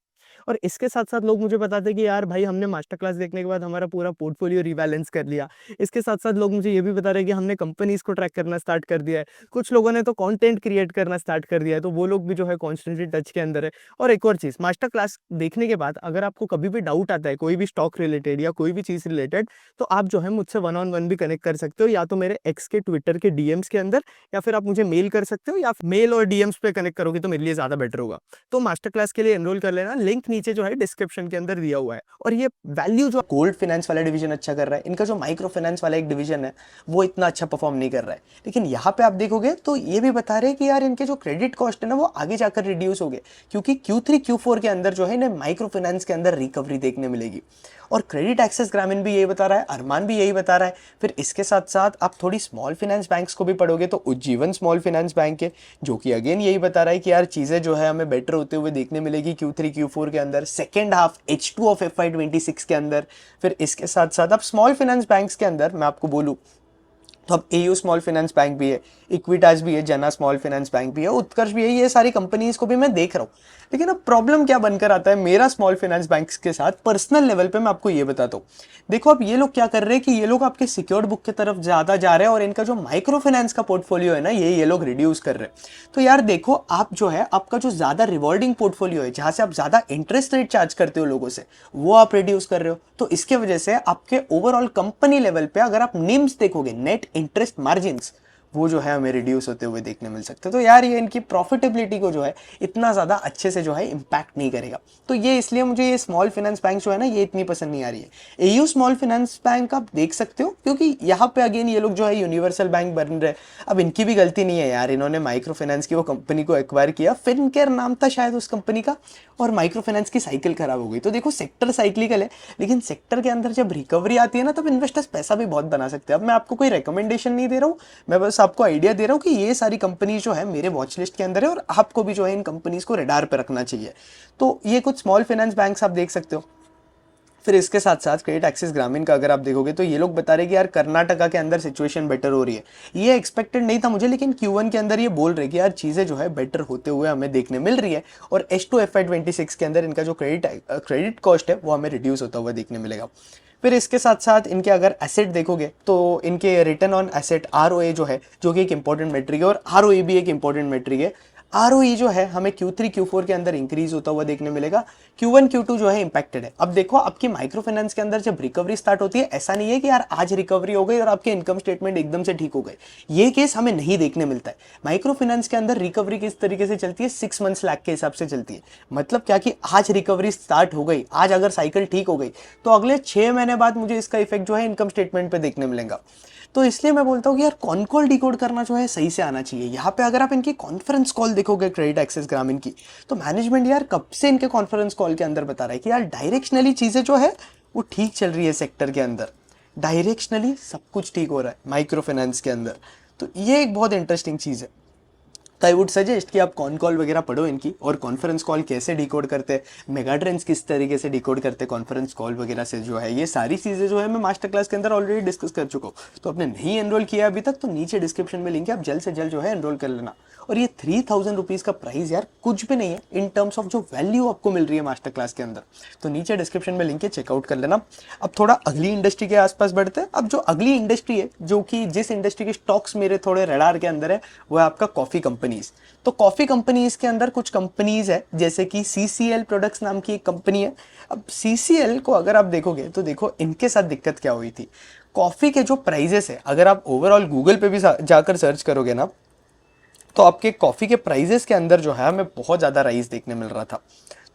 और इसके साथ साथ लोग मुझे बताते हैं कि यार भाई हमने मास्टर क्लास देखने के बाद हमारा पूरा पोर्टफोलियो रिबैलेंस कर लिया। इसके साथ साथ लोग मुझे ये भी बता रहे हैं कि हमने कंपनीज को ट्रैक करना स्टार्ट कर दिया है। कुछ लोगों ने तो कंटेंट क्रिएट करना स्टार्ट कर दिया है, तो वो लोग भी जो है कॉन्स्टेंटली टच के अंदर है। और एक और चीज, मास्टर क्लास देखने के बाद अगर आपको कभी भी डाउट आता है कोई भी स्टॉक रिलेटेड या कोई भी चीज रिलेटेड, तो आप जो है मुझसे वन ऑन वन भी कनेक्ट कर सकते हो, या तो मेरे एक्स के ट्विटर के डीएम्स के अंदर, या फिर आप मुझे मेल कर सकते हो, या मेल और डीएम्स पे कनेक्ट करोगे तो मेरे लिए ज्यादा बेटर होगा। तो मास्टर क्लास के लिए एनरोल कर लेना, लिंक नीचे जो है डिस्क्रिप्शन के अंदर दिया हुआ है। और ये वैल्यू जो गोल्ड फाइनेंस वाला डिवीजन अच्छा कर रहा है, इनका जो माइक्रो फाइनेंस वाला एक डिवीजन है वो इतना अच्छा परफॉर्म नहीं कर रहा है। लेकिन यहाँ पे आप देखोगे तो ये भी बता रहे हैं कि यार इनके जो क्रेडिट कॉस्ट है ना वो आगे जाकर रिड्यूस हो गए, क्योंकि Q3 Q4 के अंदर जो है इन्हें माइक्रो फाइनेंस के अंदर रिकवरी देखने मिलेगी। और क्रेडिट एक्सेस ग्रामीण भी यही बता रहा है, अरमान भी यही बता रहा है। फिर इसके साथ साथ आप थोड़ी स्मॉल फाइनेंस बैंक्स को भी पढ़ोगे तो उज्जीवन स्मॉल फाइनेंस बैंक है जो कि अगेन यही बता रहा है कि यार चीज़ें जो है हमें बेटर होते हुए देखने मिलेगी Q3 Q4 के अंदर, second half H2 of FY26 के अंदर। फिर इसके साथ साथ आप स्मॉल फाइनेंस बैंक्स के अंदर मैं आपको बोलूँ तो अब एयू स्मॉल फाइनेंस बैंक भी है, इक्विटास भी है, जना स्मॉल फाइनेंस बैंक भी है, उत्कर्ष भी है, ये सारी कंपनीज को भी मैं देख रहा हूँ। लेकिन अब प्रॉब्लम क्या बनकर आता है मेरा स्मॉल फाइनेंस बैंक्स के साथ पर्सनल लेवल पे, मैं आपको ये बताता हूँ। देखो अब ये लोग क्या कर रहे हैं कि ये लोग आपके सिक्योर्ड बुक की तरफ ज़्यादा जा रहे हैं, और इनका जो माइक्रो फाइनेंस का पोर्टफोलियो है ना ये लोग रिड्यूस कर रहे हैं। तो यार देखो आप जो है आपका जो ज़्यादा रिवॉर्डिंग पोर्टफोलियो है, जहाँ से आप ज़्यादा इंटरेस्ट रेट चार्ज करते हो लोगों से, वो आप रिड्यूस कर रहे हो। तो इसके वजह से आपके ओवरऑल कंपनी लेवल पे अगर आप निम्स देखोगे, नेट इंटरेस्ट मार्जिन, वो जो है हमें रिड्यूस होते हुए देखने मिल सकते हैं। तो यार ये इनकी प्रॉफिटेबिलिटी को जो है इतना ज़्यादा अच्छे से जो है इम्पैक्ट नहीं करेगा। तो ये इसलिए मुझे ये स्मॉल फाइनेंस बैंक जो है ना ये इतनी पसंद नहीं आ रही है। एयू स्मॉल फाइनेंस बैंक आप देख सकते हो, क्योंकि यहाँ पे अगेन ये लोग जो है यूनिवर्सल बैंक बन रहे हैं। अब इनकी भी गलती नहीं है यार, इन्होंने माइक्रो फाइनेंस की वो कंपनी को एक्वायर किया, फिनकेयर नाम था शायद उस कंपनी का, और माइक्रो फाइनेंस की साइकिल खराब हो गई। तो देखो सेक्टर साइक्लिकल है, लेकिन सेक्टर के अंदर जब रिकवरी आती है ना तब इन्वेस्टर्स पैसा भी बहुत बना सकते हैं। अब मैं आपको कोई रिकमेंडेशन नहीं दे रहा हूँ, मैं बस आपको आइडिया दे रहा हूँ कि ये सारी कंपनीज जो है मेरे वॉच लिस्ट के अंदर है, और आपको भी जो है इन कंपनीज को रडार पे रखना चाहिए। तो ये कुछ स्मॉल फाइनेंस बैंक्स आप देख सकते हो। फिर इसके साथ साथ क्रेडिट एक्सिस ग्रामीण का अगर आप देखोगे तो ये लोग बता रहे कि यार कर्नाटका के अंदर सिचुएशन बेटर हो रही है। ये एक्सपेक्टेड नहीं था मुझे, लेकिन Q1 के अंदर ये बोल रहे कि यार चीज़ें जो है बेटर होते हुए हमें देखने मिल रही है, और H2 FY26 के अंदर इनका जो क्रेडिट कॉस्ट है वो हमें रिड्यूस होता हुआ देखने मिलेगा। फिर इसके साथ साथ इनके अगर एसेट देखोगे तो इनके रिटर्न ऑन एसेट ROA जो है, जो कि एक इंपॉर्टेंट मेट्रिक है, और ROE भी एक इंपॉर्टेंट मेट्रिक है। ROE जो है हमें Q3 Q4 के अंदर इंक्रीज होता हुआ देखने मिलेगा। Q1 Q2 जो है इंपैक्टेड है। अब देखो आपकी माइक्रो फाइनेंस के अंदर जब रिकवरी स्टार्ट होती है, ऐसा नहीं है कि यार आज रिकवरी हो गई और आपके इनकम स्टेटमेंट एकदम से ठीक हो गए, ये केस हमें नहीं देखने मिलता है। माइक्रो फाइनेंस के अंदर रिकवरी किस तरीके से चलती है, 6 मंथ्स लैग के हिसाब से चलती है। मतलब क्या कि आज रिकवरी स्टार्ट हो गई, आज अगर साइकिल ठीक हो गई तो अगले 6 महीने बाद मुझे इसका इफेक्ट जो है इनकम स्टेटमेंट पे देखने मिलेगा। तो इसलिए मैं बोलता हूँ कि यार कॉन कॉल डिकोड करना जो है सही से आना चाहिए। यहाँ पे अगर आप इनकी कॉन्फ्रेंस कॉल देखोगे क्रेडिट एक्सेस ग्रामीण की, तो मैनेजमेंट यार कब से इनके कॉन्फ्रेंस कॉल के अंदर बता रहा है कि यार डायरेक्शनली चीज़ें जो है वो ठीक चल रही है सेक्टर के अंदर, डायरेक्शनली सब कुछ ठीक हो रहा है माइक्रो फाइनेंस के अंदर। तो ये एक बहुत इंटरेस्टिंग चीज़ है। तो आई वुड सजेस्ट कि आप कॉन कॉल वगैरह पढ़ो इनकी, और कॉन्फ्रेंस कॉल कैसे डिकोड करते हैं, मेगा ट्रेंड्स किस तरीके से डिकोड करते हैं कॉन्फ्रेंस कॉल वगैरह से जो है, ये सारी चीज़ें जो है मैं मास्टर क्लास के अंदर ऑलरेडी डिस्कस कर चुका हूँ। तो आपने नहीं एनरोल किया अभी तक तो नीचे डिस्क्रिप्शन में लिंक है, आप जल्द से जल्द जो है एनरोल कर लेना। और ये 3000 रुपीज़ का प्राइस यार कुछ भी नहीं है इन टर्म्स ऑफ जो वैल्यू आपको मिल रही है मास्टर क्लास के अंदर। तो नीचे डिस्क्रिप्शन में लिंक है, चेकआउट कर लेना। अब थोड़ा अगली इंडस्ट्री के आसपास बढ़ते हैं। अब जो अगली इंडस्ट्री है, जो कि जिस इंडस्ट्री के स्टॉक्स मेरे थोड़े रडार के अंदर है, वो है आपका कॉफ़ी कंपनीज। तो कॉफ़ी कंपनीज के अंदर कुछ कंपनीज है जैसे कि CCL प्रोडक्ट्स नाम की एक कंपनी है। अब CCL को अगर आप देखोगे तो देखो इनके साथ दिक्कत क्या हुई थी। कॉफ़ी के जो प्राइजेस है, अगर आप ओवरऑल गूगल पे भी जाकर सर्च करोगे ना, तो आपके कॉफ़ी के प्राइजेस के अंदर जो है हमें बहुत ज़्यादा राइज देखने मिल रहा था।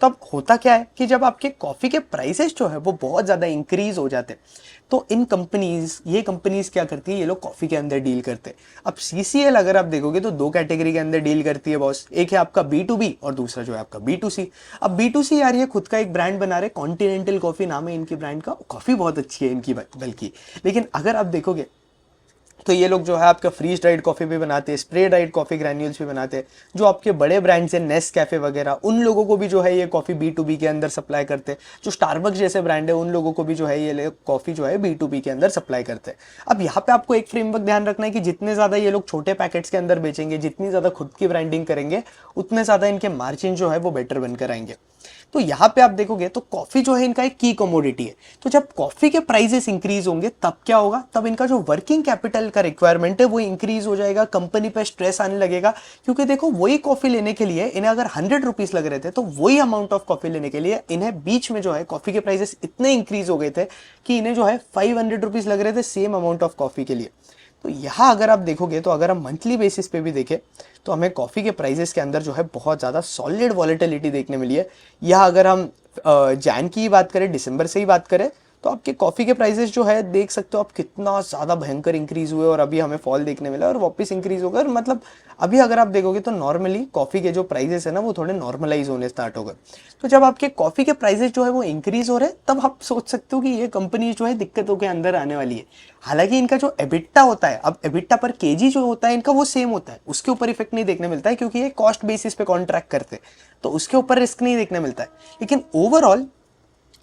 तो अब होता क्या है कि जब आपके कॉफ़ी के प्राइसेस जो है वो बहुत ज़्यादा इंक्रीज हो जाते हैं, तो ये कंपनीज क्या करती है, ये लोग कॉफ़ी के अंदर डील करते हैं। अब CCL अगर आप देखोगे तो 2 कैटेगरी के अंदर डील करती है बॉस, एक है आपका B2B और दूसरा जो है आपका B2C। अब B2C यार ये खुद का एक ब्रांड बना रहे, कॉन्टिनेंटल कॉफ़ी नाम है इनकी ब्रांड का, कॉफ़ी बहुत अच्छी है इनकी बल्कि। लेकिन अगर आप देखोगे तो ये लोग जो है आपका फ्रीज ड्राइड कॉफ़ी भी बनाते हैं, स्प्रे ड्राइड कॉफ़ी ग्रैन्यूल्स भी बनाते हैं। जो आपके बड़े ब्रांड्स हैं नेस्कैफे वगैरह, उन लोगों को भी जो है ये कॉफ़ी B2B के अंदर सप्लाई करते हैं। जो स्टारबक्स जैसे ब्रांड है उन लोगों को भी जो है ये कॉफ़ी जो है B2B के अंदर सप्लाई करते हैं। अब यहाँ पे आपको एक फ्रेमवर्क ध्यान रखना है कि जितने ज़्यादा ये लोग छोटे पैकेट्स के अंदर बेचेंगे, जितनी ज़्यादा खुद की ब्रांडिंग करेंगे, उतने ज़्यादा इनके मार्जिन जो है वो बेटर बनकर आएंगे। तो यहाँ पे आप देखोगे तो कॉफ़ी जो है इनका एक की कमोडिटी है। तो जब कॉफ़ी के प्राइसेस इंक्रीज होंगे तब क्या होगा, तब इनका जो वर्किंग कैपिटल का रिक्वायरमेंट है वो इंक्रीज हो जाएगा, कंपनी पे स्ट्रेस आने लगेगा। क्योंकि देखो वही कॉफ़ी लेने के लिए इन्हें अगर 100 रुपीज़ लग रहे थे, तो वही अमाउंट ऑफ कॉफ़ी लेने के लिए इन्हें बीच में जो है कॉफ़ी के प्राइसेस इतने इंक्रीज हो गए थे कि इन्हें जो है 500 रुपीज़ लग रहे थे सेम अमाउंट ऑफ कॉफ़ी के लिए। तो यहाँ अगर आप देखोगे तो अगर हम मंथली बेसिस पे भी देखें तो हमें कॉफ़ी के प्राइसेस के अंदर जो है बहुत ज़्यादा सॉलिड वॉलेटिलिटी देखने मिली है। या अगर हम जैन की ही बात करें, दिसंबर से ही बात करें, तो आपके कॉफ़ी के प्राइसेस जो है देख सकते हो आप कितना ज़्यादा भयंकर इंक्रीज़ हुए, और अभी हमें फॉल देखने मिला और वापस इंक्रीज़ होगा। मतलब अभी अगर आप देखोगे तो नॉर्मली कॉफ़ी के जो प्राइसेस है ना वो थोड़े नॉर्मलाइज होने स्टार्ट हो गए। तो जब आपके कॉफ़ी के प्राइसेस जो है वो इंक्रीज़ हो रहे हैं, तब आप सोच सकते हो कि ये कंपनी जो है दिक्कतों के अंदर आने वाली है। हालांकि इनका जो एबिटा होता है, अब एबिटा पर केजी जो होता है इनका वो सेम होता है, उसके ऊपर इफेक्ट नहीं देखने मिलता है क्योंकि ये कॉस्ट बेसिस पे कॉन्ट्रैक्ट करते हैं, तो उसके ऊपर रिस्क नहीं देखने मिलता है। लेकिन ओवरऑल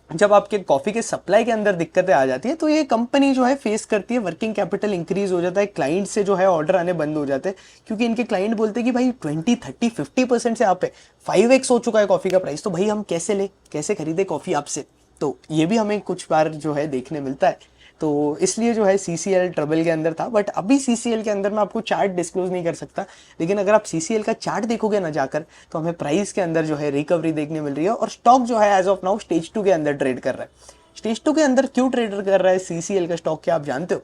जब आपके कॉफ़ी के सप्लाई के अंदर दिक्कतें आ जाती है तो ये कंपनी जो है फेस करती है, वर्किंग कैपिटल इंक्रीज हो जाता है, क्लाइंट से जो है ऑर्डर आने बंद हो जाते हैं, क्योंकि इनके क्लाइंट बोलते हैं कि भाई 20, 30, 50% से आप पे 5x हो चुका है कॉफ़ी का प्राइस, तो भाई हम कैसे ले, कैसे खरीदे कॉफ़ी आपसे। तो ये भी हमें कुछ बार जो है देखने मिलता है। तो इसलिए जो है CCL ट्रबल के अंदर था। बट अभी CCL के अंदर मैं आपको चार्ट डिस्क्लोज नहीं कर सकता, लेकिन अगर आप CCL का चार्ट देखोगे ना जाकर, तो हमें प्राइस के अंदर जो है रिकवरी देखने मिल रही है, और स्टॉक जो है एज ऑफ नाउ स्टेज 2 के अंदर ट्रेड कर रहा है। स्टेज 2 के अंदर क्यों ट्रेडर कर रहा है CCL का स्टॉक, क्या आप जानते हो?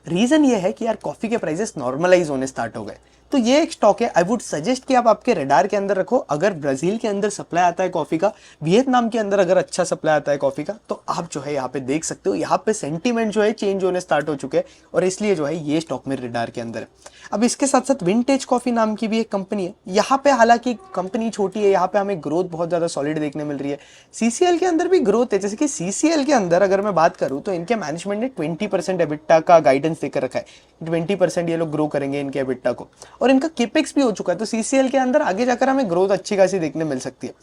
रीजन ये है कि यार कॉफ़ी के प्राइसेस नॉर्मलाइज होने स्टार्ट हो गए। तो ये एक स्टॉक है, आई वुड सजेस्ट कि आप आपके रडार के अंदर रखो। अगर ब्राज़ील के अंदर सप्लाई आता है कॉफ़ी का, वियतनाम के अंदर अगर अच्छा सप्लाई आता है कॉफ़ी का, तो आप जो है यहाँ पे देख सकते हो, यहाँ पे सेंटीमेंट जो है चेंज होने स्टार्ट हो चुके हैं, और इसलिए जो है ये स्टॉक मेरे रडार के अंदर है। अब इसके साथ साथ विंटेज कॉफ़ी नाम की भी एक कंपनी है। यहाँ पे हालांकि कंपनी छोटी है, यहाँ पे हमें ग्रोथ बहुत ज़्यादा सॉलिड देखने मिल रही है। CCL के अंदर भी ग्रोथ है, जैसे कि CCL के अंदर अगर मैं बात करूँ तो इनके मैनेजमेंट ने 20% एबिटा का गाइडेंस देकर रखा है, 20% ये लोग ग्रो करेंगे इनके एबिटा को, और इनका केपेक्स भी हो चुका है। तो CCL के अंदर आगे जाकर हमें ग्रोथ अच्छी खासी देखने मिल सकती है।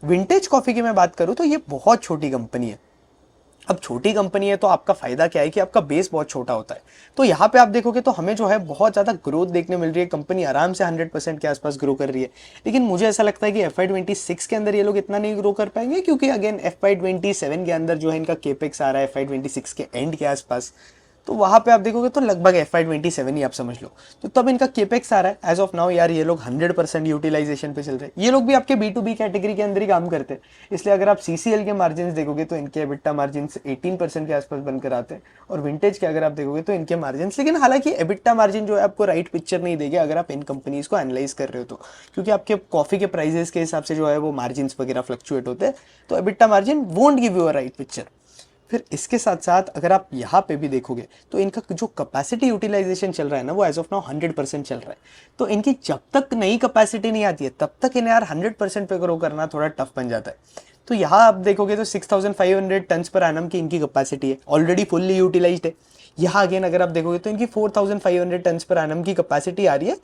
विंटेज कॉफ़ी की मैं बात करूँ तो ये बहुत छोटी कंपनी है। अब छोटी कंपनी है तो आपका फायदा क्या है कि आपका बेस बहुत छोटा होता है। तो यहाँ पे आप देखोगे तो हमें जो है बहुत ज़्यादा ग्रोथ देखने मिल रही है, कंपनी आराम से 100% के आसपास ग्रो कर रही है। लेकिन मुझे ऐसा लगता है कि FY26 के अंदर ये लोग इतना नहीं ग्रो कर पाएंगे, क्योंकि अगेन FY27 के अंदर जो है इनका केपेक्स आ रहा है FY26 के एंड के आसपास। तो वहाँ पे आप देखोगे तो लगभग FY27 ही आप समझ लो। तो तब इनका केपेक्स आ रहा है एज ऑफ नाउ यार, ये लोग 100% यूटिलाइजेशन पे चल रहे हैं। ये लोग भी आपके B2B कैटेगरी के अंदर ही काम करते हैं, इसलिए अगर आप CCL के मार्जिन देखोगे तो इनके EBITDA मार्जिन 18% के आसपास बनकर आते हैं, और विंटेज के अगर आप देखोगे तो इनके मार्जिन, लेकिन हालांकि EBITDA मार्जिन जो है आपको राइट पिक्चर नहीं देगी अगर आप इन कंपनीज को एनालाइज कर रहे हो तो, क्योंकि आपके कॉफी के प्राइसेस के हिसाब से जो है वो मार्जिन वगैरह फ्लक्चुएट होते हैं, तो EBITDA margin won't give you a right picture. फिर इसके साथ साथ अगर आप यहाँ पे भी देखोगे तो इनका जो कैपेसिटी यूटिलाइजेशन चल रहा है ना, वो एज ऑफ नाउ 100% चल रहा है। तो इनकी जब तक नई कैपेसिटी नहीं आती है तब तक इन्हें यार 100% पे ग्रो करना थोड़ा टफ बन जाता है। तो यहाँ आप देखोगे तो 6500 टन्स पर एनम की इनकी कैपेसिटी है, ऑलरेडी फुल्ली यूटिलाइज्ड है। यहाँ अगेन अगर आप देखोगे तो इनकी 4500 टन्स पर एनम की कैपेसिटी आ रही है,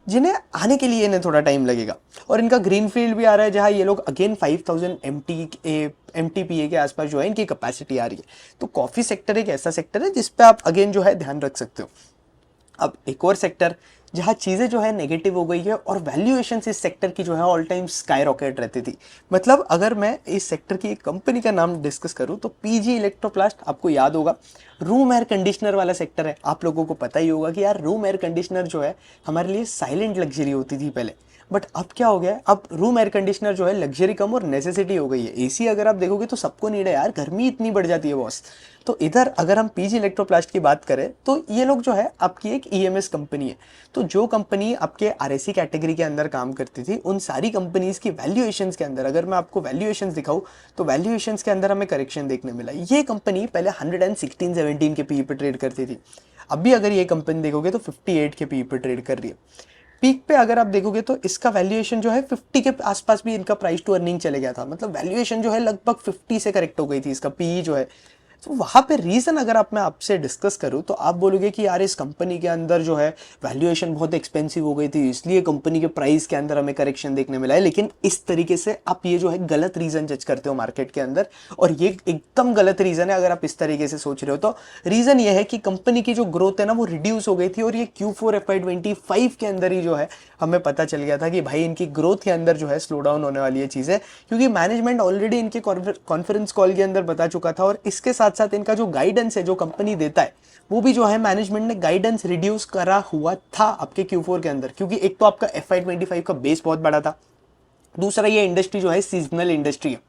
जिन्हें आने के लिए इन्हें थोड़ा टाइम लगेगा। और इनका ग्रीन फील्ड भी आ रहा है, जहाँ ये लोग अगेन 5000 MTPA के आसपास जो है इनकी कैपेसिटी आ रही है। तो कॉफी सेक्टर एक ऐसा सेक्टर है जिस पे आप अगेन जो है ध्यान रख सकते हो। अब एक और सेक्टर जहाँ चीज़ें जो है नेगेटिव हो गई है, और वैल्यूएशन इस सेक्टर की जो है ऑल टाइम स्काई रॉकेट रहती थी। मतलब अगर मैं इस सेक्टर की एक कंपनी का नाम डिस्कस करूँ तो PG इलेक्ट्रोप्लास्ट आपको याद होगा, रूम एयर कंडीशनर वाला सेक्टर है। आप लोगों को पता ही होगा कि यार रूम एयर कंडीशनर जो है हमारे लिए साइलेंट लग्जरी होती थी पहले, बट अब क्या हो गया है, अब रूम एयर कंडीशनर जो है लग्जरी कम और नेसेसिटी हो गई है। AC अगर आप देखोगे तो सबको नीड है यार, गर्मी इतनी बढ़ जाती है बॉस। तो इधर अगर हम PG इलेक्ट्रोप्लास्ट की बात करें तो ये लोग जो है आपकी एक EMS कंपनी है। तो जो कंपनी आपके RAC कैटेगरी के अंदर काम करती थी, उन सारी कंपनीज की वैल्यूएशंस के अंदर अगर मैं आपको वैल्यूएशंस दिखाऊं तो वैल्यूएशंस के अंदर हमें करेक्शन देखने मिला। ये कंपनी पहले 116-17 के PE पे ट्रेड करती थी, अभी अगर ये कंपनी देखोगे तो 58 के PE पे ट्रेड कर रही है। पीक पे अगर आप देखोगे तो इसका वैल्यूएशन जो है 50 के आसपास भी इनका प्राइस टू अर्निंग चले गया था। मतलब वैल्यूएशन जो है लगभग 50 से करेक्ट हो गई थी, इसका PE जो है। तो वहाँ पे रीज़न अगर मैं आपसे डिस्कस करूँ तो आप बोलोगे कि यार इस कंपनी के अंदर जो है वैल्यूएशन बहुत एक्सपेंसिव हो गई थी, इसलिए कंपनी के प्राइस के अंदर हमें करेक्शन देखने मिला है। लेकिन इस तरीके से आप ये जो है गलत रीज़न जज करते हो मार्केट के अंदर, और ये एकदम गलत रीज़न है अगर आप इस तरीके से सोच रहे हो। तो रीज़न ये है कि कंपनी की जो ग्रोथ है ना वो रिड्यूस हो गई थी, और ये Q4 FY25 के अंदर ही जो है हमें पता चल गया था कि भाई इनकी ग्रोथ के अंदर जो है स्लो डाउन होने वाली है चीज़ें, क्योंकि मैनेजमेंट ऑलरेडी इनके कॉन्फ्रेंस कॉल के अंदर बता चुका था। और इसके साथ साथ इनका जो गाइडेंस है जो कंपनी देता है वो भी जो है मैनेजमेंट ने गाइडेंस रिड्यूस करा हुआ था आपके Q4 के अंदर, क्योंकि एक तो आपका FY25 का बेस बहुत बड़ा था, दूसरा ये इंडस्ट्री जो है सीजनल इंडस्ट्री है।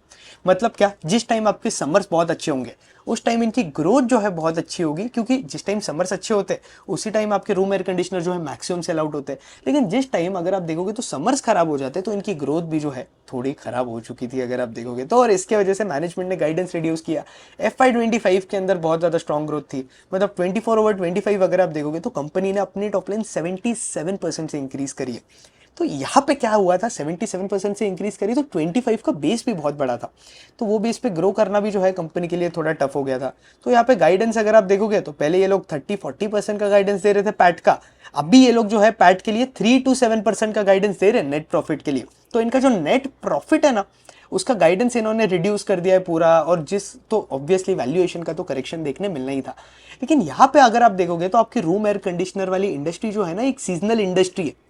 मतलब क्या, जिस टाइम आपके समर्स बहुत अच्छे होंगे उस टाइम इनकी ग्रोथ जो है बहुत अच्छी होगी, क्योंकि जिस टाइम समर्स अच्छे होते हैं उसी टाइम आपके रूम एयर कंडीशनर जो है मैक्सिमम सेल आउट होते हैं। लेकिन जिस टाइम अगर आप देखोगे तो समर्स खराब हो जाते हैं, तो इनकी ग्रोथ भी जो है थोड़ी खराब हो चुकी थी अगर आप देखोगे तो। और इसके वजह से मैनेजमेंट ने गाइडेंस रिड्यूस किया। FY25 के अंदर बहुत ज़्यादा स्ट्रॉन्ग ग्रोथ थी, मतलब 24/25 अगर आप देखोगे तो कंपनी ने अपनी टॉप लाइन 77% से इंक्रीज करी है। तो यहाँ पे क्या हुआ था, 77% से इंक्रीज करी तो 25 का बेस भी बहुत बड़ा था, तो वो बेस पे ग्रो करना भी जो है कंपनी के लिए थोड़ा टफ हो गया था। तो यहाँ पे गाइडेंस अगर आप देखोगे तो पहले ये लोग 30-40% का गाइडेंस दे रहे थे पैट का, अभी ये लोग जो है पैट के लिए 3-7% का गाइडेंस दे रहे हैं नेट प्रॉफिट के लिए। तो इनका जो नेट प्रॉफिट है ना उसका गाइडेंस इन्होंने रिड्यूस कर दिया है पूरा, और जिस तो ऑब्वियसली वैल्यूएशन का तो करेक्शन देखने मिलना ही था। लेकिन यहाँ पे अगर आप देखोगे तो आपकी रूम एयर कंडीशनर वाली इंडस्ट्री जो है ना एक सीजनल इंडस्ट्री है।